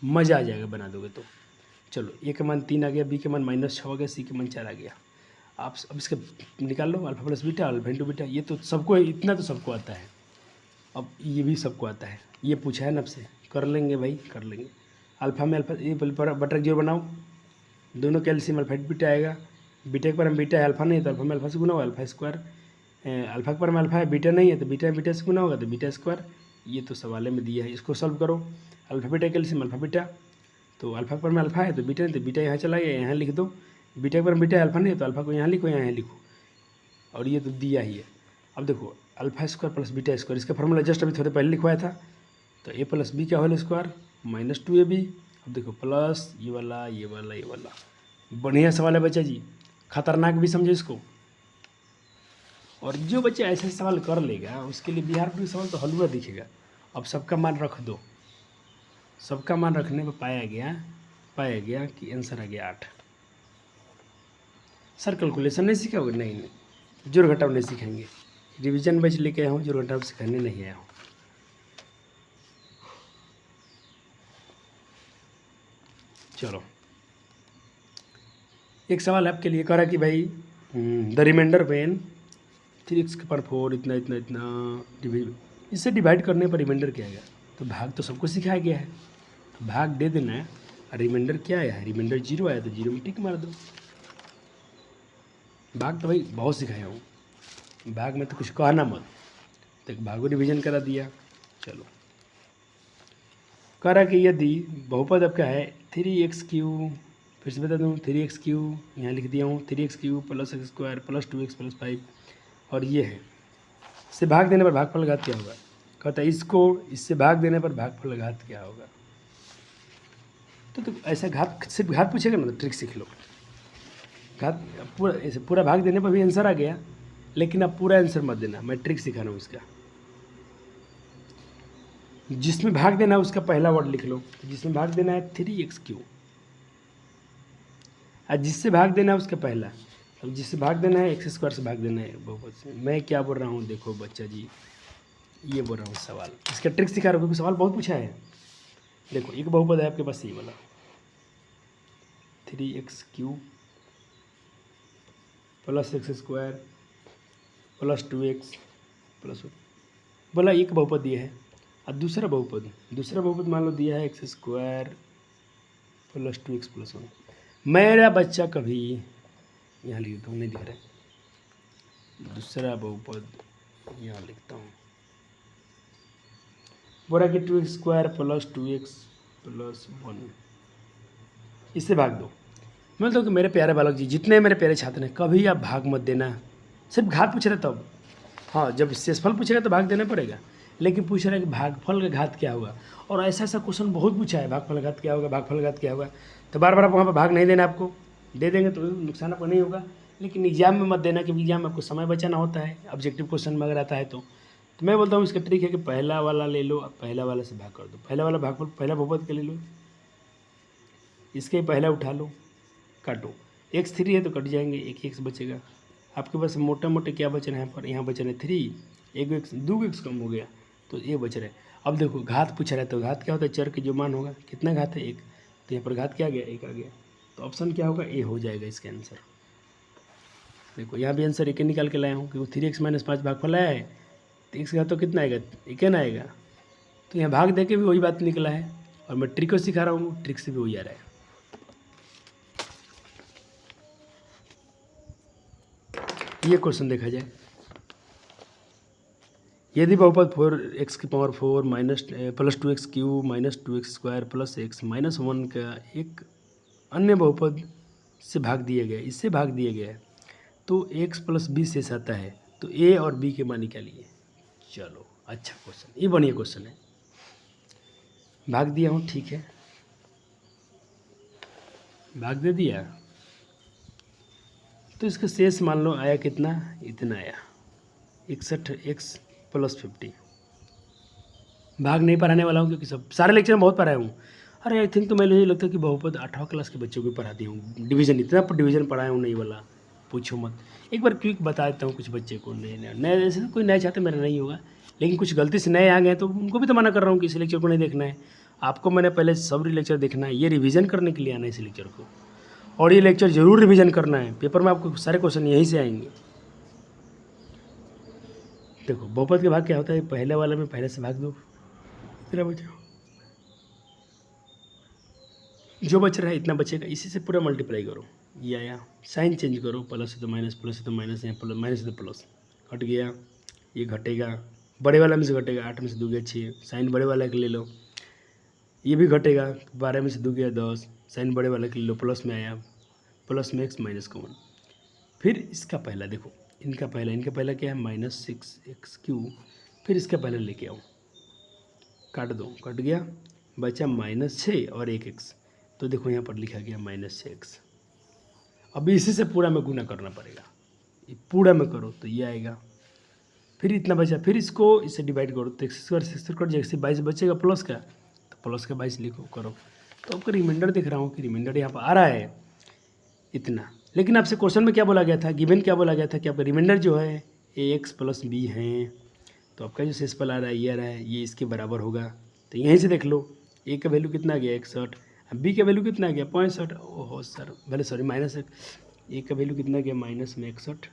Speaker 1: मज़ा आ जाएगा बना दोगे तो। चलो ए का मान 3 आ गया, बी का मान -6 आ गया, सी का मान 4 आ गया। आप अब इसका निकाल लो, alpha plus beta, alpha into beta, ये तो सबको, इतना तो सबको आता है। अब ये भी सबको आता है, ये पूछा है ना आपसे, कर लेंगे भाई, कर लेंगे। अल्फा में अल्फा, ये बटा 0 बनाओ, दोनों कैल्शियम अल्फा बीटा आएगा। बीटा के पर हम बीटा है, अल्फा नहीं है तो अल्फा में अल्फा से गुना होगा, अल्फा²। अल्फा के पर में अल्फा है, बीटा नहीं है तो बीटा में बीटा से गुना होगा, तो बीटा²। ये तो सवाल में दिया है, इसको सॉल्व करो। Alpha beta calcium alpha beta, तो अल्फा पर में अल्फा है तो बीटा नहीं, तो बीटा यहाँ चला गया, यहाँ लिख दो। बीटा पर बीटा अल्फा नहीं है तो अल्फा को यहाँ लिखो, यहाँ लिखो, और ये तो दिया ही है। अब देखो अल्फा² + बीटा², इसका फार्मूला जस्ट अभी थोड़े पहले लिखवाया था। तो a + b का होल स्क्वायर -2ab। अब देखो प्लस ये वाला, ये वाला, ये वाला, बढ़िया सवाल है बच्चा जी, खतरनाक भी समझो इसको। और जो बच्चा ऐसे सवाल कर लेगा उसके लिए बिहार बोर्ड सवाल तो हलवा दिखेगा। अब सबका मान रख दो, सबका मान रखने पर पाया गया कि आंसर आ गया 8। सर कैलकुलेशन नहीं सीखा होगा, नहीं, जोड़ घटाव नहीं सीखेंगे, रिवीजन बैच लेके आया हूँ, जोड़ घटाव सिखाने नहीं आया हूँ। चलो एक सवाल आपके लिए करा कि भाई द रिमाइंडर वेन 3x⁴ इतना इससे डिवाइड करने पर रिमाइंडर क्या आएगा। तो भाग तो सबको सिखाया गया है, भाग दे देना है। रिमाइंडर क्या आया है, रिमाइंडर 0 आया तो 0 में टिक मार दो। भाग तो भाई बहुत सिखाया हूँ, भाग में तो कुछ कहना मत। तो भाग को रिवीजन करा दिया। चलो करा कि यदि बहुपद आपका है 3x3, फिर से बता दूँ 3x3, यहाँ लिख दिया हूँ 3x3 plus x square plus 2x plus 5, और ये है इससे भाग देने पर भागफल घात क्या होगा। कहता है इसको इससे भाग देने पर भागफल घात क्या होगा। तो ऐसा घात, सिर्फ घात पूछेगा ना तो ट्रिक सीख लो। घात पूरा ऐसे पूरा भाग देने पर भी आंसर आ गया, लेकिन आप पूरा आंसर मत देना, मैं ट्रिक सिखा रहा हूँ इसका। जिसमें भाग देना है उसका पहला वर्ड लिख लो। जिसमें भाग देना है 3x3, और जिससे भाग देना है उसका पहला, अब जिससे भाग देना है x स्क्वायर से भाग देना है बहुपद से। मैं क्या बोल रहा हूँ देखो बच्चा जी, ये बोल रहा हूँ सवाल, इसका ट्रिक सिखा रहा हूँ क्योंकि सवाल बहुत पूछा है। देखो एक बहुपद है आपके पास ये वाला 3x3 plus x square plus 2x plus, बोला एक बहुपद दिया है। और दूसरा बहुपद मान लो दिया है x square plus 2x plus 1। मेरा बच्चा कभी, यहाँ लिख देता हूँ, नहीं दिख रहा है, दूसरा बहुपद यहाँ लिखता हूँ, बोला कि 2x square plus 2x plus 1, इससे भाग दो। मतलब कि मेरे प्यारे बालक जी, जितने मेरे प्यारे छात्र हैं, कभी आप भाग मत देना, सिर्फ घात पूछ रहे तब। हाँ, जब शेषफल पूछेगा तो भाग देना पड़ेगा, लेकिन पूछ रहा है कि भागफल का घात क्या होगा। और ऐसा क्वेश्चन बहुत पूछा है, भागफल घात क्या होगा, भागफल घात क्या होगा। तो बार बार आप वहाँ पर भाग नहीं देना, आपको दे देंगे तो नुकसान आपको नहीं होगा, लेकिन एग्जाम में मत देना, क्योंकि एग्जाम में आपको समय बचाना होता है, ऑब्जेक्टिव क्वेश्चन में अगर आता है तो मैं बोलता हूँ इसका ट्रिक है कि पहला वाला ले लो, पहला वाला से भाग कर दो। पहला वाला भागफल पहला बहुपद का ले लो, इसके पहला उठा लो, काटो, x3 है तो कट जाएंगे, एक x बचेगा आपके पास। मोटा मोटे क्या बच रहा है यहाँ पर, यहाँ बच रहे हैं 3, एक x 2x कम हो गया तो ये बच रहा है। अब देखो घात पूछ रहा है, तो घात क्या होता है, चर के जो मान होगा, कितना घात है 1, तो यहाँ पर घात क्या आ गया, 1 आ गया, तो ऑप्शन क्या होगा, ए हो जाएगा इसका आंसर। देखो यहाँ भी आंसर 1 निकाल के लाया हूँ, क्योंकि 3x - 5 भागफल आया है, तो x घात तो कितना आएगा, 1 ना आएगा, तो यहाँ भाग दे के भी वही बात निकला है। और मैं ट्रिक को सिखा रहा हूँ, ट्रिक से भी वही आ रहा है। ये क्वेश्चन देखा जाए, यदि बहुपद 4x⁴ minus plus 2x³ minus 2x square plus x minus 1 का एक अन्य बहुपद से भाग दिया गया, इससे भाग दिया गया है, तो x प्लस b शेष आता है, तो a और b के मान निकालिए। चलो अच्छा क्वेश्चन, ये बढ़िया क्वेश्चन है, भाग दिया हूँ, ठीक है, भाग दे दिया, तो इसका शेष मान लो आया कितना, इतना आया 61x प्लस 50। भाग नहीं पढ़ाने वाला हूँ क्योंकि सब सारे लेक्चर में बहुत पढ़ाया हूँ। अरे आई थिंक तो मैं मुझे लगता है कि बहुपद 8वीं क्लास के बच्चों को पढ़ाती हूँ, डिवीज़न इतना डिवीज़न पढ़ाया हूँ नहीं वाला, पूछो मत। एक बार क्विक बता देता हूँ कुछ बच्चे को, नए जैसे कोई नया चाहते मेरा नहीं होगा, लेकिन कुछ गलती से नए आ गए तो उनको भी तो मना कर रहा हूँ कि इस लेक्चर को नहीं देखना है। आपको मैंने पहले सब लेक्चर देखना है, ये रिवीजन करने के लिए आना है इस लेक्चर को, और ये लेक्चर ज़रूर रिवीजन करना है, पेपर में आपको सारे क्वेश्चन यहीं से आएंगे। देखो बहुपद के भाग क्या होता है, पहले वाले में पहले से भाग दो, इतना बचा, जो बच रहा है इतना बचेगा, इसी से पूरा मल्टीप्लाई करो, ये आया, साइन चेंज करो, प्लस है तो माइनस, प्लस है तो माइनस, यहाँ प्लस माइनस है तो प्लस, घट गया, ये घटेगा, बड़े वाला में से घटेगा, 8 में से 2 गया 6, साइन बड़े वाला के ले लो, ये भी घटेगा, 12 में से 2 गया 10, साइन बड़े वाला के ले लो, प्लस में आया, प्लस में x माइनस का 1। फिर इसका पहला देखो, इनका पहला क्या है, -6x³, फिर इसका पहला लेके आओ, काट दो, कट गया, बचा -6 और 1x, तो देखो यहाँ पर लिखा गया -6x। अब इसी से पूरा में गुना करना पड़ेगा, ये पूरा में करो तो ये आएगा, फिर इतना बचा, फिर इसको इससे डिवाइड करो तो x² कट जाएगा, 22 बचेगा प्लस का, तो प्लस का 22 लिखो करो। तो आपका रिमाइंडर दिख रहा हूँ कि रिमाइंडर यहाँ पर आ रहा है इतना, लेकिन आपसे क्वेश्चन में क्या बोला गया था, गिवन क्या बोला गया था कि आपका रिमाइंडर जो है ax प्लस b है, तो आपका जो शेषफल आ रहा है ये आ रहा है, ये इसके बराबर होगा, तो यहीं से देख लो, a का वैल्यू कितना आ गया 61, b का वैल्यू कितना आ गया 65, ओहो सर पहले सॉरी माइनस, a का वैल्यू कितना आ गया माइनस में 61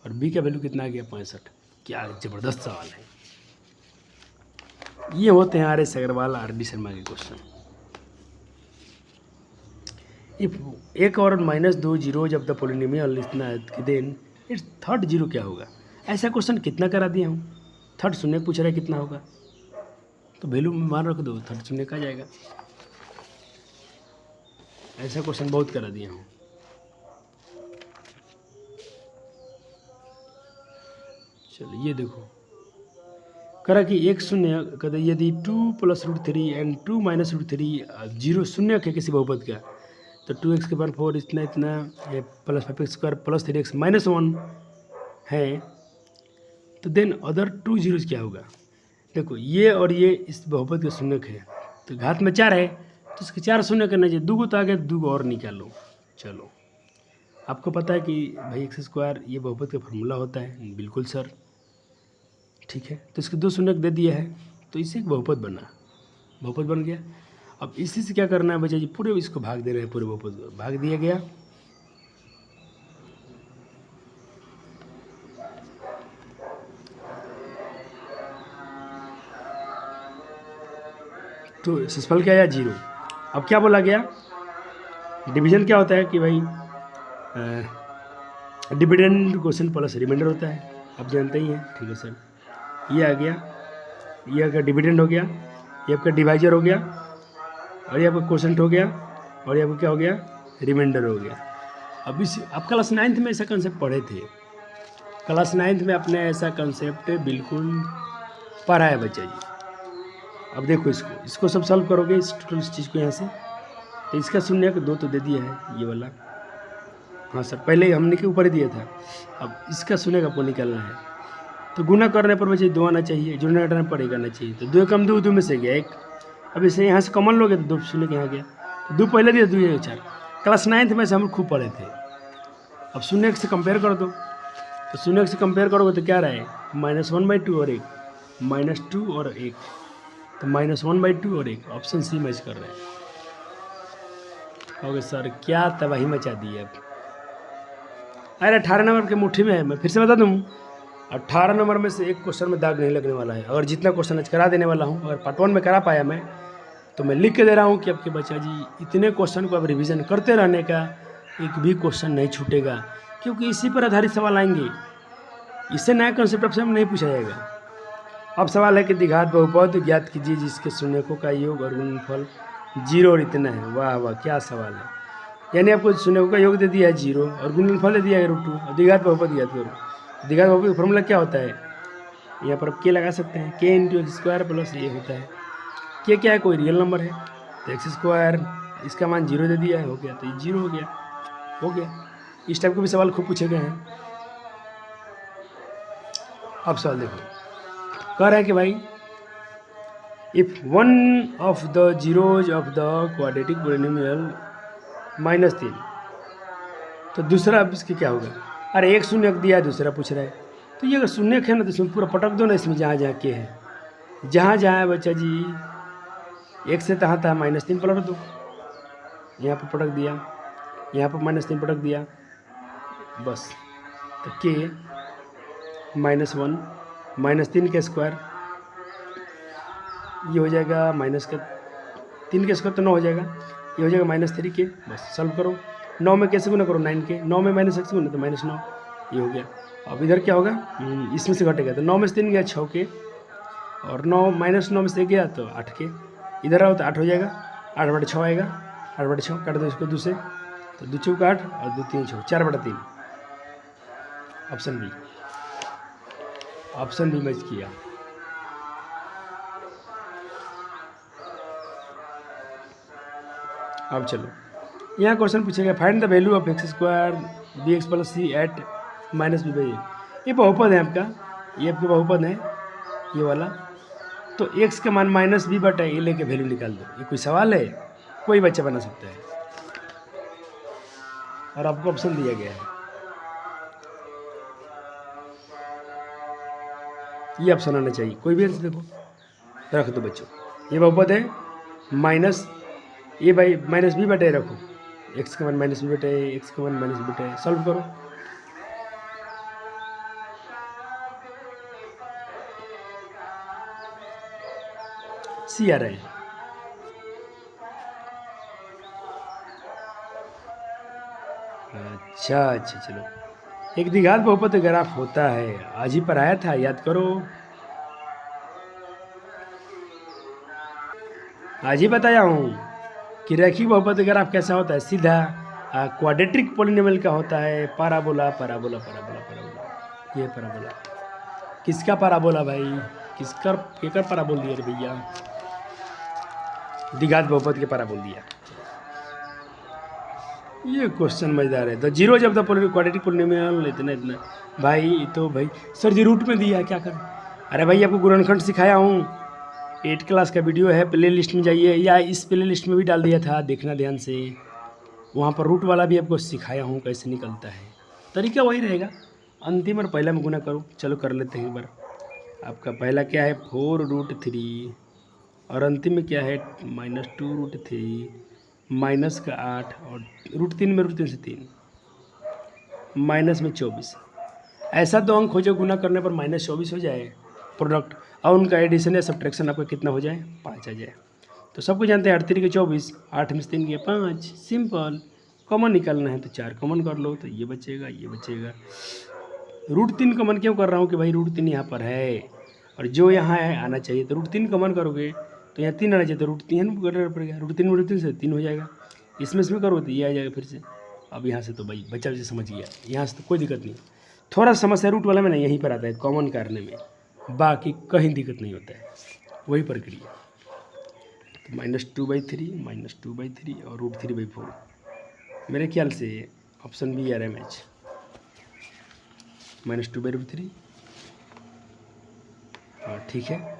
Speaker 1: और b का वैल्यू कितना आ गया 65। क्या ज़बरदस्त सवाल है, ये होते हैं RS अग्रवाल RD शर्मा के क्वेश्चन। इफ एक और माइनस दो जीरोज ऑफ द पोलिनोमियल इतना देन इट्स थर्ड जीरो क्या होगा। ऐसा क्वेश्चन कितना करा दिया हूँ, थर्ड शून्य पूछ रहा है कितना होगा, तो वैल्यू में मान रख दो, थर्ड शून्य का जाएगा। ऐसा क्वेश्चन बहुत करा दिया हूँ। चलो ये देखो करा कि एक शून्य कहते यदि 2 plus root three and 2 minus root three zero शून्य है किसी बहुपद का, तो 2x के पावर 4 इतना इतना plus 5x square plus 3x minus 1 है, तो देन अदर 2 जीरोज क्या होगा। देखो ये और ये इस बहुपद के शून्यक है, तो घात में 4 है तो इसके 4 शून्य करना चाहिए, दूगो तो आगे दूगो और निकालो। चलो आपको पता है कि भाई एक्स स्क्वायर ये बहुपद का फार्मूला होता है, बिल्कुल सर ठीक है। तो इसके 2 शून्य दे दिया है तो इससे एक बहुपद बना, बहुपद बन गया। अब इसी से क्या करना है बच्चा जी, पूरे इसको भाग दे रहे हैं, पूरे बहुपद को भाग दिया गया। तो शेषफल क्या आया 0। अब क्या बोला गया, डिवीजन क्या होता है कि भाई डिविडेंड क्वेश्चन प्लस रिमाइंडर होता है, आप जानते ही हैं, ठीक है सर। ये आ गया, ये आपका डिविडेंड हो गया, ये आपका डिवाइजर हो गया, और ये आपका क्वोशेंट हो गया, और ये आपका क्या हो गया, रिमाइंडर हो गया। अब इस आप क्लास 9th में ऐसा कंसेप्ट पढ़े थे, क्लास 9th में आपने ऐसा कंसेप्ट बिल्कुल पढ़ा है बच्चा जी। अब देखो इसको सब सॉल्व करोगे इस टोटल इस चीज़ को यहाँ से, तो इसका शून्य का 2 तो दे दिया है ये वाला, हाँ सर पहले हमने के ऊपर ही दिया था। अब इसका शून्य का आपको निकालना है, तो गुना करने पर मुझे 2 आना चाहिए, जुड़ने घटाने पर 1 आना चाहिए, तो 2 कम 2 में से गया 1। अब इसे यहाँ से कॉमन लोगे तो 2 शून्य के यहाँ गया, तो 2 पहले दिया 2 4। क्लास 9th में से हम खूब पढ़े थे। अब शून्य से कंपेयर कर दो, तो शून्य से कंपेयर करोगे तो क्या रहा है, -1/2 और 1, -2 और 1, तो -1/2 और 1, ऑप्शन सी मैच कर रहे हैं। ओके सर क्या तबाही मचा दी है। अब अरे 18 नंबर के मुट्ठी में है, मैं फिर से बता दूँ 18 नंबर में से एक क्वेश्चन में दाग नहीं लगने वाला है। अगर जितना क्वेश्चन आज करा देने वाला हूँ, अगर पार्ट 1 में करा पाया मैं, तो मैं लिख के दे रहा हूँ कि आपके बच्चा जी इतने क्वेश्चन को अब रिवीजन करते रहने का, एक भी क्वेश्चन नहीं छूटेगा, क्योंकि इसी पर आधारित सवाल आएंगे, इससे नया कंसेप्ट आपसे नहीं पूछा जाएगा। अब सवाल है कि द्विघात बहुपद ज्ञात कीजिए जिसके शून्यकों का योग और गुणनफल 0 और इतना है। वाह वाह क्या सवाल है, यानी आपको शून्यकों का योग दे दिया है 0 और गुणनफल दे दिया है √2 और द्विघात बहुपद ज्ञात करो। द्विघात बहुपद का फॉर्मूला क्या होता है, यहाँ पर के लगा सकते हैं, k × x² प्लस ये होता है, के क्या है, कोई रियल नंबर है, तो x², इसका मान 0 दे दिया है, हो गया, तो ये 0 हो गया, हो गया। इस टाइप के भी सवाल खूब पूछे गए हैं। अब सवाल देखो, कह रहा है कि भाई if one of the zeros of the quadratic polynomial -3, तो दूसरा अब इसके क्या होगा। अरे एक शून्य दिया है, दूसरा पूछ रहा है, तो ये अगर शून्य है ना तो इसमें पूरा पटक दो ना, इसमें जहाँ जहाँ के है, जहाँ जहाँ बच्चा जी 1 से तहाँ तहाँ -3 पलट दो, यहाँ पर पटक दिया, यहाँ पर -3 पटक दिया, बस, तो के -1 -3 का स्क्वायर, ये हो जाएगा माइनस का 3 के स्क्वायर तो 9 हो जाएगा, ये हो जाएगा -3 के, बस सॉल्व करो। 9 में कैसे गुना करो, 9 के, 9 में -1 गुना तो -9, ये हो गया। अब इधर क्या होगा, इसमें से घटेगा, तो 9 में से 3 गया 6 के, और 9 -9 में से गया तो 8 के, इधर आओ तो 8 हो जाएगा, 8/6 आएगा, 8/6 काट दो इसको 2 से, तो 2 चौका 8 और 2 3 6, 4/3, option b, option b match किया। अब चलो यहाँ क्वेश्चन पूछेगा, find the value of x² bx + c at -b/a। ये बहुपद है आपका, ये आपके बहुपद है ये वाला, तो x का मान -b/a लेके वैल्यू निकाल दो। ये कोई सवाल है, कोई बच्चा बना सकता है, और आपको ऑप्शन दिया गया है, ये ऑप्शन आना चाहिए, कोई भी आंसर देखो, रख दो बच्चों। ये बहुपद है माइनस ये भाई -b/a रखो, x का मान -b/a, x का मान -b/a, सॉल्व करो। सी आ रहा है, अच्छा चलो। एक द्विघात बहुपद ग्राफ होता है, आज ही पढ़ाया था, याद करो। आज ही बताया हूँ कि रैखिक बहुपद ग्राफ कैसा होता है, सीधा क्वाड्रेटिक पोलिनोमियल का होता है, पाराबोला पाराबोला पाराबोला पाराबोला। ये पाराबोला किसका पाराबोला भाई, किसका केकर पारा बोल दिया रे भैया, द्विघात बहुपद के पारा बोल दिया। ये क्वेश्चन मजेदार है। द जीरो जब द क्वाड्रेटिक पोलिनोमियल इतना इतना भाई, तो भाई सर जी रूट में दिया है, क्या करें। अरे भाई आपको गुणनखंड सिखाया हूँ, 8 क्लास का वीडियो है, प्ले लिस्ट में जाइए, या इस प्ले लिस्ट में भी डाल दिया था, देखना ध्यान से। वहाँ पर रूट वाला भी आपको सिखाया हूँ कैसे निकलता है, तरीका वही रहेगा। अंतिम और पहला में गुना करो, चलो कर लेते हैं एक बार। आपका पहला क्या है 4√3 और अंतिम में क्या है -2√3 माइनस का 8 और √3 में √3 से 3 माइनस में 24। ऐसा दो अंक हो जाए गुना करने पर -24 हो जाए प्रोडक्ट, और उनका एडिशन या सब्ट्रैक्शन आपका कितना हो जाए 5 आ जाए। तो सबको जानते हैं 8 3 के 24, 8 में से 3 के 5, सिंपल। कॉमन निकालना है तो 4 कॉमन कर लो, तो ये बचेगा ये बचेगा। √3 कॉमन क्यों कर रहा हूँ कि भाई √3 यहाँ पर है और जो यहाँ है आना चाहिए, तो √3 कॉमन करोगे तो यहाँ 3 आना चाहिए, तो √3 करना पड़ेगा, √3 से 3 हो जाएगा। इसमें करो तो ये आ जाएगा फिर से। अब यहाँ से तो भाई बच्चा से समझ गया, यहाँ से तो कोई दिक्कत नहीं। थोड़ा समस्या रूट वाला में नहीं, यहीं पर आता है कॉमन करने में, बाकी कहीं दिक्कत नहीं होता है, वही प्रक्रिया। तो -2/3 -2/3 और √3/4, मेरे ख्याल से ऑप्शन बी RMH -2/3। हाँ ठीक है।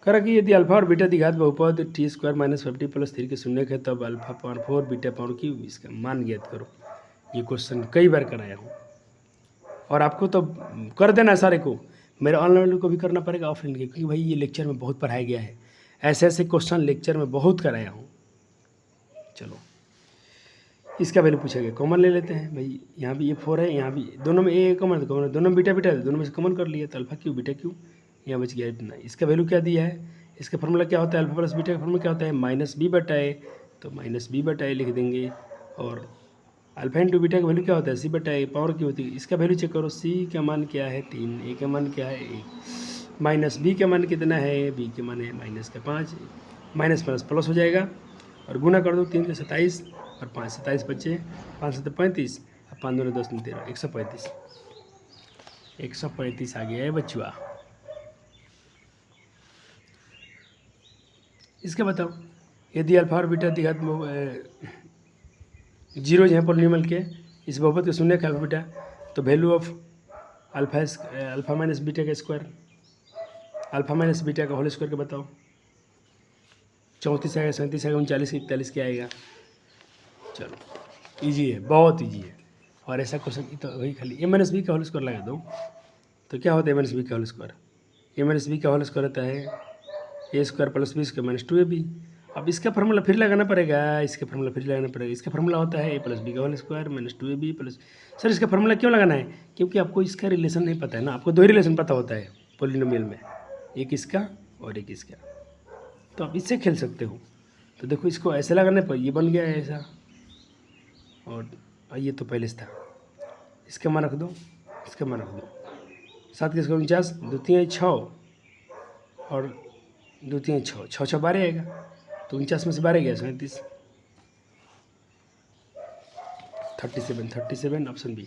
Speaker 1: करा कि यदि अल्फा और बीटा द्विघात बहुपद t² -50 + 3 के शून्य है, तब alpha power 4 beta power cube इसका मान ज्ञात करो। ये क्वेश्चन कई बार कराया हूँ, और आपको तो कर देना सारे को, मेरे ऑनलाइन को भी करना पड़ेगा ऑफलाइन के, क्योंकि भाई ये लेक्चर में बहुत पढ़ाया गया है, ऐसे ऐसे क्वेश्चन लेक्चर में बहुत कराया हूँ। चलो इसका वैल्यू पूछा गया, कॉमन ले लेते हैं भाई, यहाँ भी ये 4 है, यहाँ भी दोनों में ए कॉमन है, कॉमन दोनों में बीटा बीटा है, दोनों में से कॉमन कर लिया, तो अल्फा क्यू बीटा क्यू यहाँ बच गया इतना। इसका वैल्यू क्या दिया है, इसका फॉर्मूला क्या होता है, अल्फा प्लस बीटा का फॉर्मूला क्या होता है -b/a, तो -b/a लिख देंगे। और अल्फा इंटू बीटा का वैल्यू क्या होता है c/a, पावर की होती है। इसका वैल्यू चेक करो, c का मान क्या है 3, a का मान क्या है 1, माइनस b का मान कितना है, b के मान है -5, माइनस प्लस प्लस हो जाएगा, और गुना कर दो 3 से 27 और 5 27 बच्चे, 5 से 35 और 5 2 10 13 135, 135 आ गया है बच्चुआ। इसका बताओ, यदि अल्फा और बीटा द्विघात जीरो हैं पोलिनोमियल के, इस बहुपद के शून्य का अल्फा बीटा, तो value of alpha minus beta का स्क्वायर, अल्फा माइनस बीटा का होल स्क्वायर का बताओ। 34 आएगा, 37 आएगा, 39 41 क्या आएगा। चलो इजी है, बहुत इजी है। और ऐसा क्वेश्चन तो वही खाली a-b का होल स्क्वायर लगा दो, तो क्या होता है a-b का होल स्क्वायर, a-b का होल स्क्वायर होता है a² + b² -2ab। अब इसका फार्मूला फिर लगाना पड़ेगा, इसका फार्मूला फिर लगाना पड़ेगा। इसका फार्मूला होता है a + b का whole square -2ab plus. Sir इसका फार्मूला क्यों लगाना है, क्योंकि आपको इसका रिलेशन नहीं पता है ना, आपको दो ही रिलेशन पता होता है पोलिनोमियल में, एक इसका और एक इसका, तो आप इससे खेल सकते हो। तो देखो इसको ऐसे लगाने पर ये बन गया है ऐसा, और ये तो पहले से था, इसका मान रख दो, इसका मान रख दो, 7 के स्क्वायर 49, 2 3 6 और 2 3 6 6 6 12 आएगा, तो 49 में से 12 गया 37, 37 ऑप्शन बी।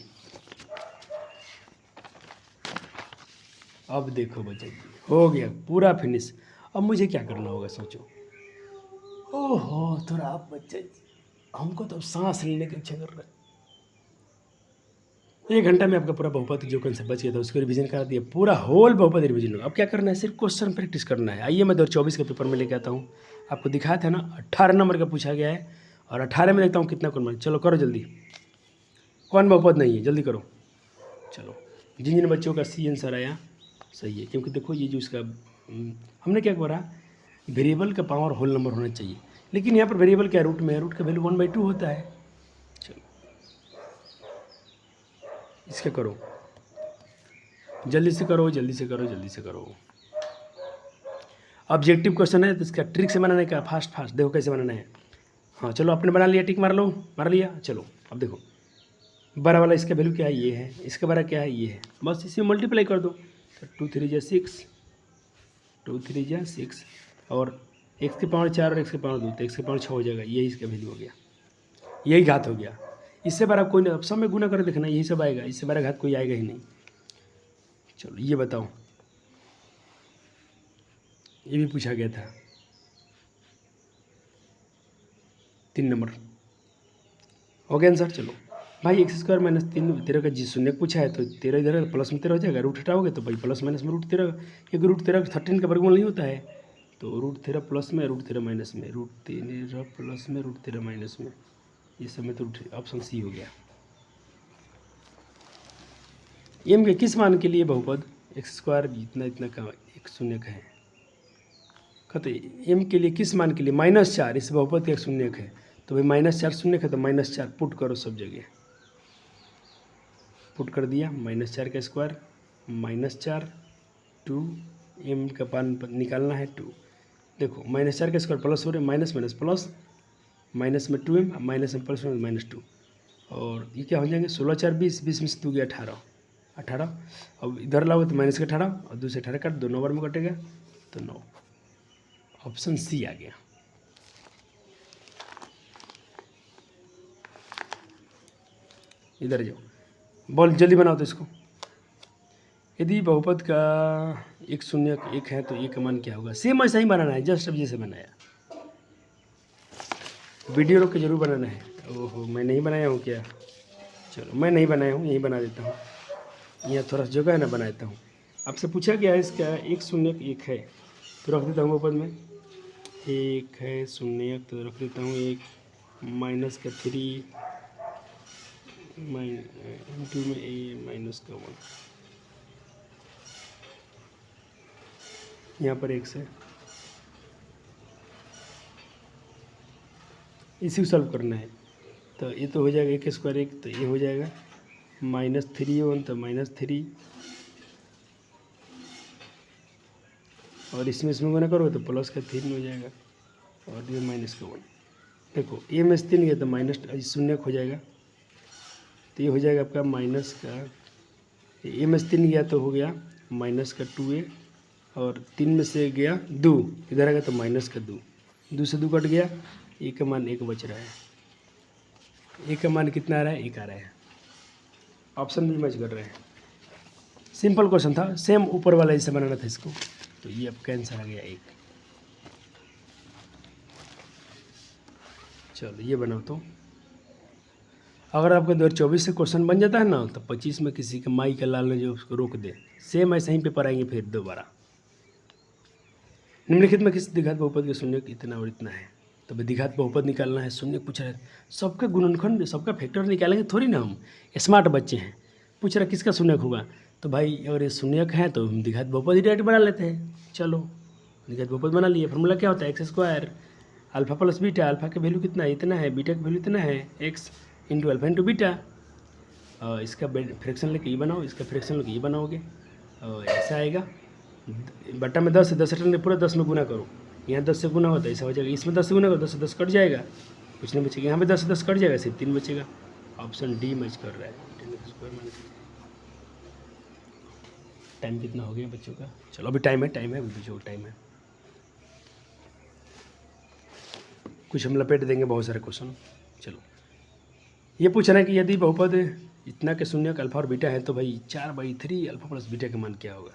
Speaker 1: अब देखो बच्चा जी हो गया पूरा फिनिश। अब मुझे क्या करना होगा सोचो। ओहो थोड़ा आप बच्चा जी, हमको तो सांस लेने की इच्छा कर रहा है। 1 घंटा में आपका पूरा बहुपद जो कंसेप्ट बच गया था उसको रिवीजन करा दिया, पूरा होल बहुपद रिवीजन होगा। अब क्या करना है, सिर्फ क्वेश्चन प्रैक्टिस करना है। आइए मैं 2024 के पेपर में लेके आता हूँ, आपको दिखाया था ना 18 नंबर का पूछा गया है, और 18 में देखता हूँ कितना कौन। चलो करो जल्दी, कौन बहुपद नहीं है जल्दी करो। चलो जिन जिन बच्चों का सी आंसर आया सही है, क्योंकि देखो ये जो इसका हमने क्या करा, वेरिएबल का पावर होल नंबर होना चाहिए, लेकिन यहाँ पर वेरिएबल क्या रूट में है, रूट का वैल्यू 1/2 होता है। चलो इसका करो, जल्दी से करो जल्दी से करो जल्दी से करो। ऑब्जेक्टिव क्वेश्चन है तो इसका ट्रिक से बनाने का, फास्ट देखो कैसे बनाना है। हाँ चलो, आपने बना लिया, टिक मार लो, मार लिया। चलो अब देखो, बड़ा वाला इसका वैल्यू क्या है, ये है, इसका बड़ा क्या है, ये है, बस इसी में मल्टीप्लाई कर दो। तो 2 3 जा 6, 2 3 जा 6, और x की पावर 4 और x की पावर 2, तो x की पावर 6 हो जाएगा। यही इसका वैल्यू हो गया, यही घात हो गया। इससे बड़ा कोई नहीं, अब सब में गुना कर देखना, यही सब आएगा, इससे बड़ा घात कोई आएगा ही नहीं। चलो ये बताओ, ये भी पूछा गया था 3 नंबर, हो गया आंसर। चलो भाई, x² माइनस 3 13 का जी शून्य पूछा है, तो 13 इधर प्लस में 13 हो जाएगा, रूट हटाओगे तो भाई प्लस माइनस में √13, क्योंकि √13 13 का वर्गमूल नहीं होता है, तो √13 प्लस में, √13 माइनस में, √13 प्लस में, √13 माइनस में, ये सब में तो ऑप्शन सी हो गया। m के किस मान के लिए बहुपद x² इतना इतना का एक शून्य का है, कहते m के लिए किस मान के लिए -4, इस बहुपद का एक शून्य है, तो भाई -4 शून्य है, तो -4 पुट करो सब जगह, पुट कर दिया, -4 का स्क्वायर -4 2, m का मान निकालना है 2, देखो -4 का स्क्वायर प्लस हो रहे, माइनस माइनस प्लस, माइनस में 2m, माइनस में प्लस में -2, और ये क्या हो जाएंगे 16 4 20, 20 में से 2 गया 18, अब इधर लाओगे तो माइनस का 18 और 2 से 18 काट दो, 9 बार में कटेगा तो 9, ऑप्शन सी आ गया। इधर जाओ, बोल जल्दी बनाओ तो इसको। यदि बहुपद का एक शून्य एक है तो एक का मान क्या होगा, सेम ऐसा ही बनाना है, जस्ट अब जैसे बनाया, वीडियो रोक के जरूर बनाना है। ओहो, मैं नहीं बनाया हूँ क्या, चलो मैं नहीं बनाया हूँ, यहीं बना देता हूँ, यहाँ थोड़ा सा जगह है ना, बना देता हूँ। आपसे पूछा गया है इसका एक शून्य एक है, तो रख देता हूँ बहुपद में, एक है शून्य तो रख देता हूँ एक, माइनस का 3 इंटू में a माइनस का 1, यहाँ पर x है, इसी को सॉल्व करना है। तो ये तो हो जाएगा x² एक, तो ये हो जाएगा -3 तो -3, और इसमें गुना करोगे तो प्लस का 3 हो जाएगा, और ये माइनस का 1। देखो a में 3 गया तो माइनस शून्य हो जाएगा, तो ये हो जाएगा आपका माइनस का, a में 3 गया तो हो गया माइनस का 2a, और 3 में से गया 2, इधर आएगा तो माइनस का 2, 2 से 2 कट गया, a का मान 1 बच रहा है, a का मान कितना आ रहा है, 1 आ रहा है, ऑप्शन भी मैच कर रहे हैं। सिंपल क्वेश्चन था, सेम ऊपर वाला जैसे बनाना था इसको, तो ये अब कैंसर आ गया 1। चलो ये बनाओ तो, अगर आपका 2024 से क्वेश्चन बन जाता है ना, तो 25 में किसी के माई का लाल ने जो उसको रोक दे, सेम ऐसे ही पेपर आएंगे फिर दोबारा। निम्नलिखित में किस द्विघात बहुपद के शून्य इतना और इतना है, तो द्विघात बहुपद निकालना है, शून्य पूछ रहा है, सबका गुणनखंड सबका फैक्टर निकालेंगे थोड़ी ना, हम स्मार्ट बच्चे हैं। पूछ रहा है किसका शून्य होगा, तो भाई अगर ये शून्य है तो हम द्विघात बहुपद ही डायरेक्ट बना लेते हैं। चलो द्विघात बहुपद बना लिए, फॉर्मूला क्या होता है, x² alpha plus beta, alpha का वैल्यू कितना है, इतना है, बीटा का वैल्यू इतना है, x into alpha into beta, इसका फ्रैक्शन लेके ये बनाओ, इसका फ्रैक्शन लेके ये बनाओगे, और ऐसा आएगा, बट्टा में 10 है, 10 हटाने पूरा 10 में गुना करो, यहाँ 10 से गुना होता है, ऐसा हो जाएगा, इसमें 10 से गुना करो, 10 से 10 कट जाएगा, कुछ नहीं बचेगा, यहाँ पे 10 से 10 कट जाएगा, सिर्फ 3 बचेगा, ऑप्शन डी मैच कर रहा है। टाइम कितना हो गया बच्चों का, चलो अभी टाइम है, अभी बच्चों का टाइम है, कुछ हम लपेट देंगे बहुत सारे क्वेश्चन। चलो ये पूछना है कि यदि बहुपद इतना के शून्य का अल्फा और बीटा है, तो भाई 4/3 अल्फा प्लस बीटा का मान क्या होगा।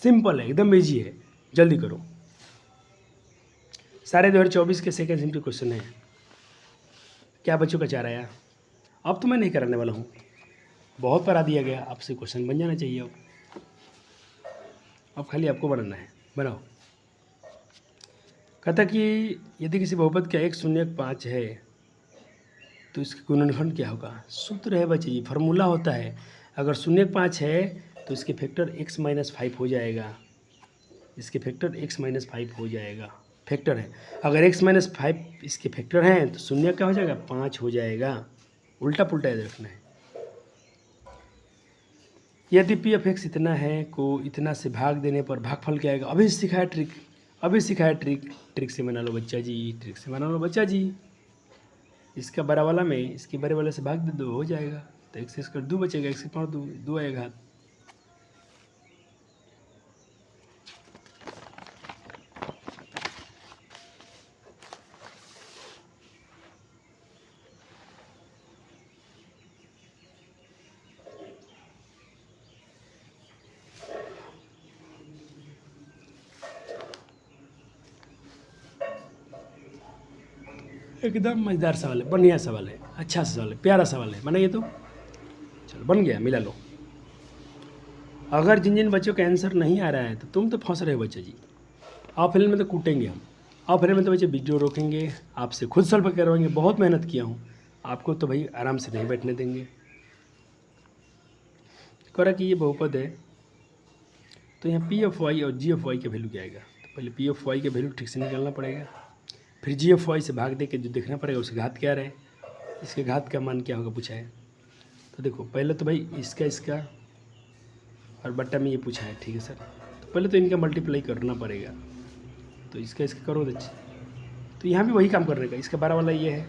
Speaker 1: सिंपल है, एकदम ईजी है, जल्दी करो, सारे 2024 के सेकेंड सेम के क्वेश्चन है। क्या बच्चों का चाह रहा है, अब तो मैं नहीं कराने वाला हूँ, बहुत करा दिया गया, आपसे क्वेश्चन बन जाना चाहिए, अब खाली आपको बनाना है, बनाओ। कहता कि यदि किसी बहुपद का 1 0 1 5 है, तो इसका गुणनखंड क्या होगा। सूत्र है बच्चे, ये फार्मूला होता है, अगर 0 1 5 है तो इसके फैक्टर x-5 हो जाएगा, इसके फैक्टर x-5 हो जाएगा, फैक्टर है, अगर x-5 इसके फैक्टर हैं तो शून्य क्या हो जाएगा, 5 हो जाएगा, उल्टा पुल्टा याद रखना है। यदि p of x इतना है को इतना से भाग देने पर भागफल क्या आएगा, अभी सिखाया ट्रिक, अभी सिखाया ट्रिक, ट्रिक से बना लो बच्चा जी, ट्रिक से बना लो बच्चा जी। इसका बड़ा वाला में इसके बड़े वाले से भाग दे दो, हो जाएगा। तो एक से इसका 2 बचेगा, एक से 5 2 आएगा हाथ। एकदम मज़ेदार सवाल है, बढ़िया सवाल है, अच्छा सा सवाल है, प्यारा सवाल है। बनाइए तो। चलो बन गया, मिला लो। अगर जिन जिन बच्चों का आंसर नहीं आ रहा है तो तुम तो फंस रहे हो बच्चे जी। ऑफलाइन में तो कूटेंगे हम, ऑफलाइन में तो बच्चे वीडियो रोकेंगे, आपसे खुद सॉल्व करवाएंगे। बहुत मेहनत किया हूँ, आपको तो भाई आराम से नहीं बैठने देंगे। करा कि ये बहुपद है तो यहाँ पी ऑफ वाई और जी ऑफ वाई का वैल्यू क्या आएगा। तो पहले पी ऑफ वाई का वैल्यू ठीक से निकालना पड़ेगा, फिर जी ऑफ वाई से भाग दे के जो देखना पड़ेगा उसके घात क्या रहे, इसके घात का मान क्या होगा पूछा है। तो देखो पहले तो भाई इसका और बट्टा में ये पूछा है, ठीक है सर। तो पहले तो इनका मल्टीप्लाई करना पड़ेगा, तो इसका करो तो यहाँ भी वही काम करने का। इसका 12 वाला ये है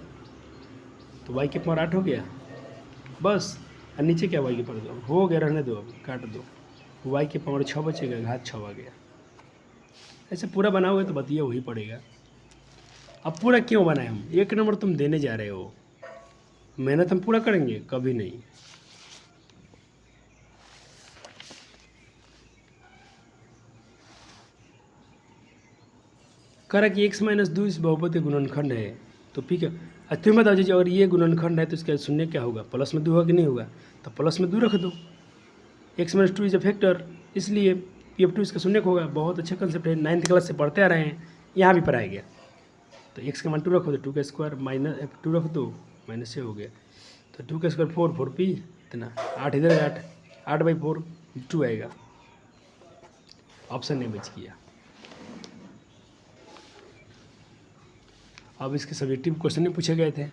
Speaker 1: तो y के पावर 8 हो गया बस। और नीचे क्या y के पावर 2 हो गया, रहने दो, अब काट दो। y के पावर 6 बचेगा, घात 6 आ गया। ऐसे पूरा बनाओगे तो बताइए वही पड़ेगा। अब पूरा क्यों बनाए हम, 1 नंबर तुम देने जा रहे हो, मेहनत हम पूरा करेंगे कभी नहीं। करा कि x माइनस 2 इस बहुपद का गुणनखंड है तो पी का। तुम्हें बताओ जी, अगर ये गुणनखंड है तो इसका शून्य क्या होगा, प्लस में 2 होगा कि नहीं होगा। तो प्लस में 2 रख दो, x minus 2 is a factor, इसलिए पी ऑफ 2 इसका शून्य होगा। बहुत अच्छा कंसेप्ट है, 9th क्लास से पढ़ते आ रहे हैं, यहाँ भी पढ़ाया गया। तो x का मान 2 रखो तो 2 का स्क्वायर माइनस 2 रख दो, माइनस से हो गया। तो 2 का स्क्वायर 4 4 पी इतना 8 इधर 8/4 2 आएगा। ऑप्शन नहीं बच गया। अब इसके सब्जेक्टिव क्वेश्चन में पूछे गए थे।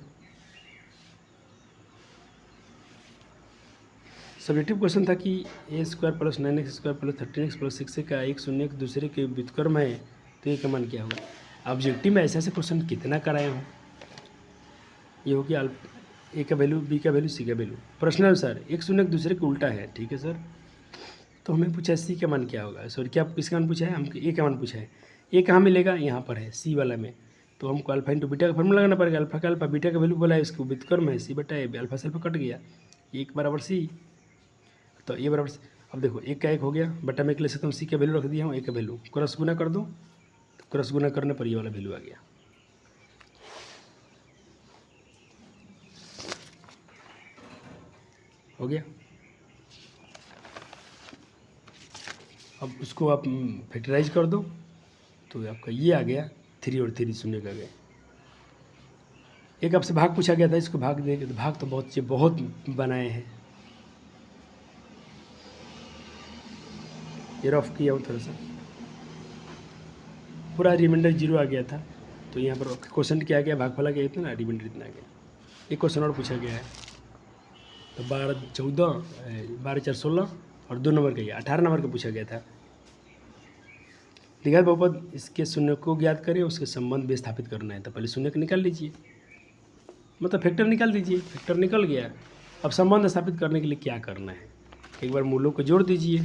Speaker 1: सब्जेक्टिव क्वेश्चन था कि a square plus 9x square plus 13x plus 6 का एक शून्य एक दूसरे के व्युत्क्रम है तो ये का मान क्या होगा। ऑब्जेक्टिव में ऐसे ऐसे क्वेश्चन कितना कराए हूँ। ये हो गया ए का वैल्यू, बी का वैल्यू, सी का वैल्यू। प्रश्नानुसार एक शून्य एक दूसरे के उल्टा है, ठीक है सर। तो हमें पूछा है सी का मान क्या होगा, सॉरी क्या किसका मान पूछा है, हमको ए का मान पूछा है। ए कहाँ मिलेगा, यहाँ पर है सी वाला में। तो हमको अल्फा इंटू बीटा का फॉर्मूला लगाना पड़ेगा। अल्फा का अल्फा, बीटा का वैल्यू बोला है, इसको व्युत्क्रम है, सी बटा ए, अल्फा से अल्फा कट गया, 1 बराबर सी। तो ए बराबर, अब देखो 1 का 1 हो गया, बटा में एक ले सकता हूँ, सी का वैल्यू रख दिया हूँ, ए का वैल्यू क्रॉस गुना कर दो, तो क्रॉस गुना करने पर ये वाला वैल्यू आ गया। हो गया। अब उसको आप फैक्टराइज कर दो तो आपका ये आ गया 3 और 3 शून्य का गया। एक आपसे भाग पूछा गया था, इसको भाग देंगे तो भाग तो बहुत बनाए हैं। ये रफ किया हूँ थोड़ा सा, पूरा रिमाइंडर 0 आ गया था। तो यहाँ पर क्वेश्चन क्या आ गया, भागफल गया इतना, रिमाइंडर इतना आ गया। एक क्वेश्चन और पूछा गया है, तो 12 14 12 4 16 और 2 नंबर का, ये 18 नंबर का पूछा गया था। द्विघात बहुपद इसके शून्य को ज्ञात करें, उसके संबंध भी स्थापित करना है। तो पहले शून्य को निकाल लीजिए, मतलब फैक्टर निकाल दीजिए, फैक्टर निकल गया। अब संबंध स्थापित करने के लिए क्या करना है, एक बार मूलों को जोड़ दीजिए।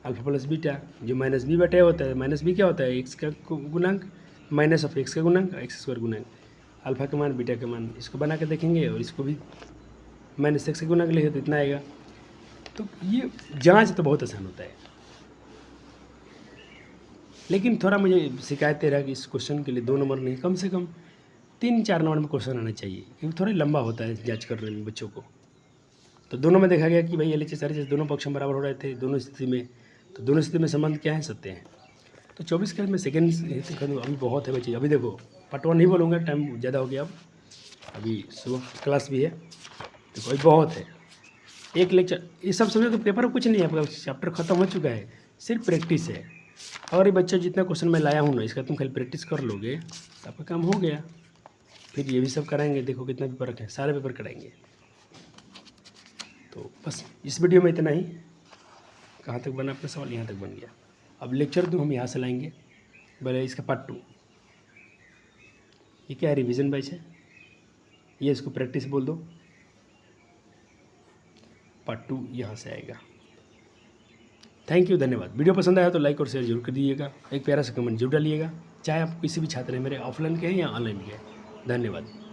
Speaker 1: अल्फा प्लस बीटा, जो माइनस बी बटे होता है, माइनस बी क्या होता है, एक्स का गुणांक माइनस ऑफ एक्स का गुणांक, एक्स स्क्वायर गुणांक, अल्फा का मान बीटा का मान, इसको बना के देखेंगे और इसको भी माइनस एक्स का गुणांक लिखे तो इतना आएगा। तो ये जांच तो बहुत आसान होता है, लेकिन थोड़ा मुझे शिकायत रहा कि इस क्वेश्चन के लिए 2 नंबर नहीं, कम से कम 3-4 नंबर में क्वेश्चन आना चाहिए, क्योंकि थोड़ा लंबा होता है जांच करने में बच्चों को। तो दोनों में देखा गया कि भाई LHS RHS दोनों पक्ष बराबर हो रहे थे दोनों स्थिति में। तो दोनों स्थिति में संबंध क्या है, सत्य है। तो 24 का मैं सेकेंड अभी बहुत है बच्चे। अभी देखो पार्ट 1 नहीं बोलूँगा, टाइम ज़्यादा हो गया। अब अभी सुबह क्लास भी है, देखो अभी बहुत है। एक लेक्चर ये सब समझो तो पेपर कुछ नहीं है, आपका चैप्टर खत्म हो चुका है, सिर्फ प्रैक्टिस है। और ये बच्चा जितना क्वेश्चन मैं लाया हूँ ना, इसका तुम खाली प्रैक्टिस कर लोगे तो आपका काम हो गया। फिर ये भी सब कराएंगे, देखो कितना पेपर रखें, सारे पेपर कराएंगे। तो बस इस वीडियो में इतना ही। कहाँ तक बना आपका सवाल, यहाँ तक बन गया। अब लेक्चर तो हम यहाँ से लाएंगे, बोले इसका पार्ट 2। ये क्या है, रिवीजन बैच है, ये इसको प्रैक्टिस बोल दो। पार्ट 2 यहाँ से आएगा। थैंक यू, धन्यवाद। वीडियो पसंद आया तो लाइक और शेयर जरूर कर दीजिएगा, एक प्यारा सा कमेंट जरूर डालिएगा, चाहे आप किसी भी छात्र हैं मेरे ऑफलाइन के हैं या ऑनलाइन के हैं। धन्यवाद।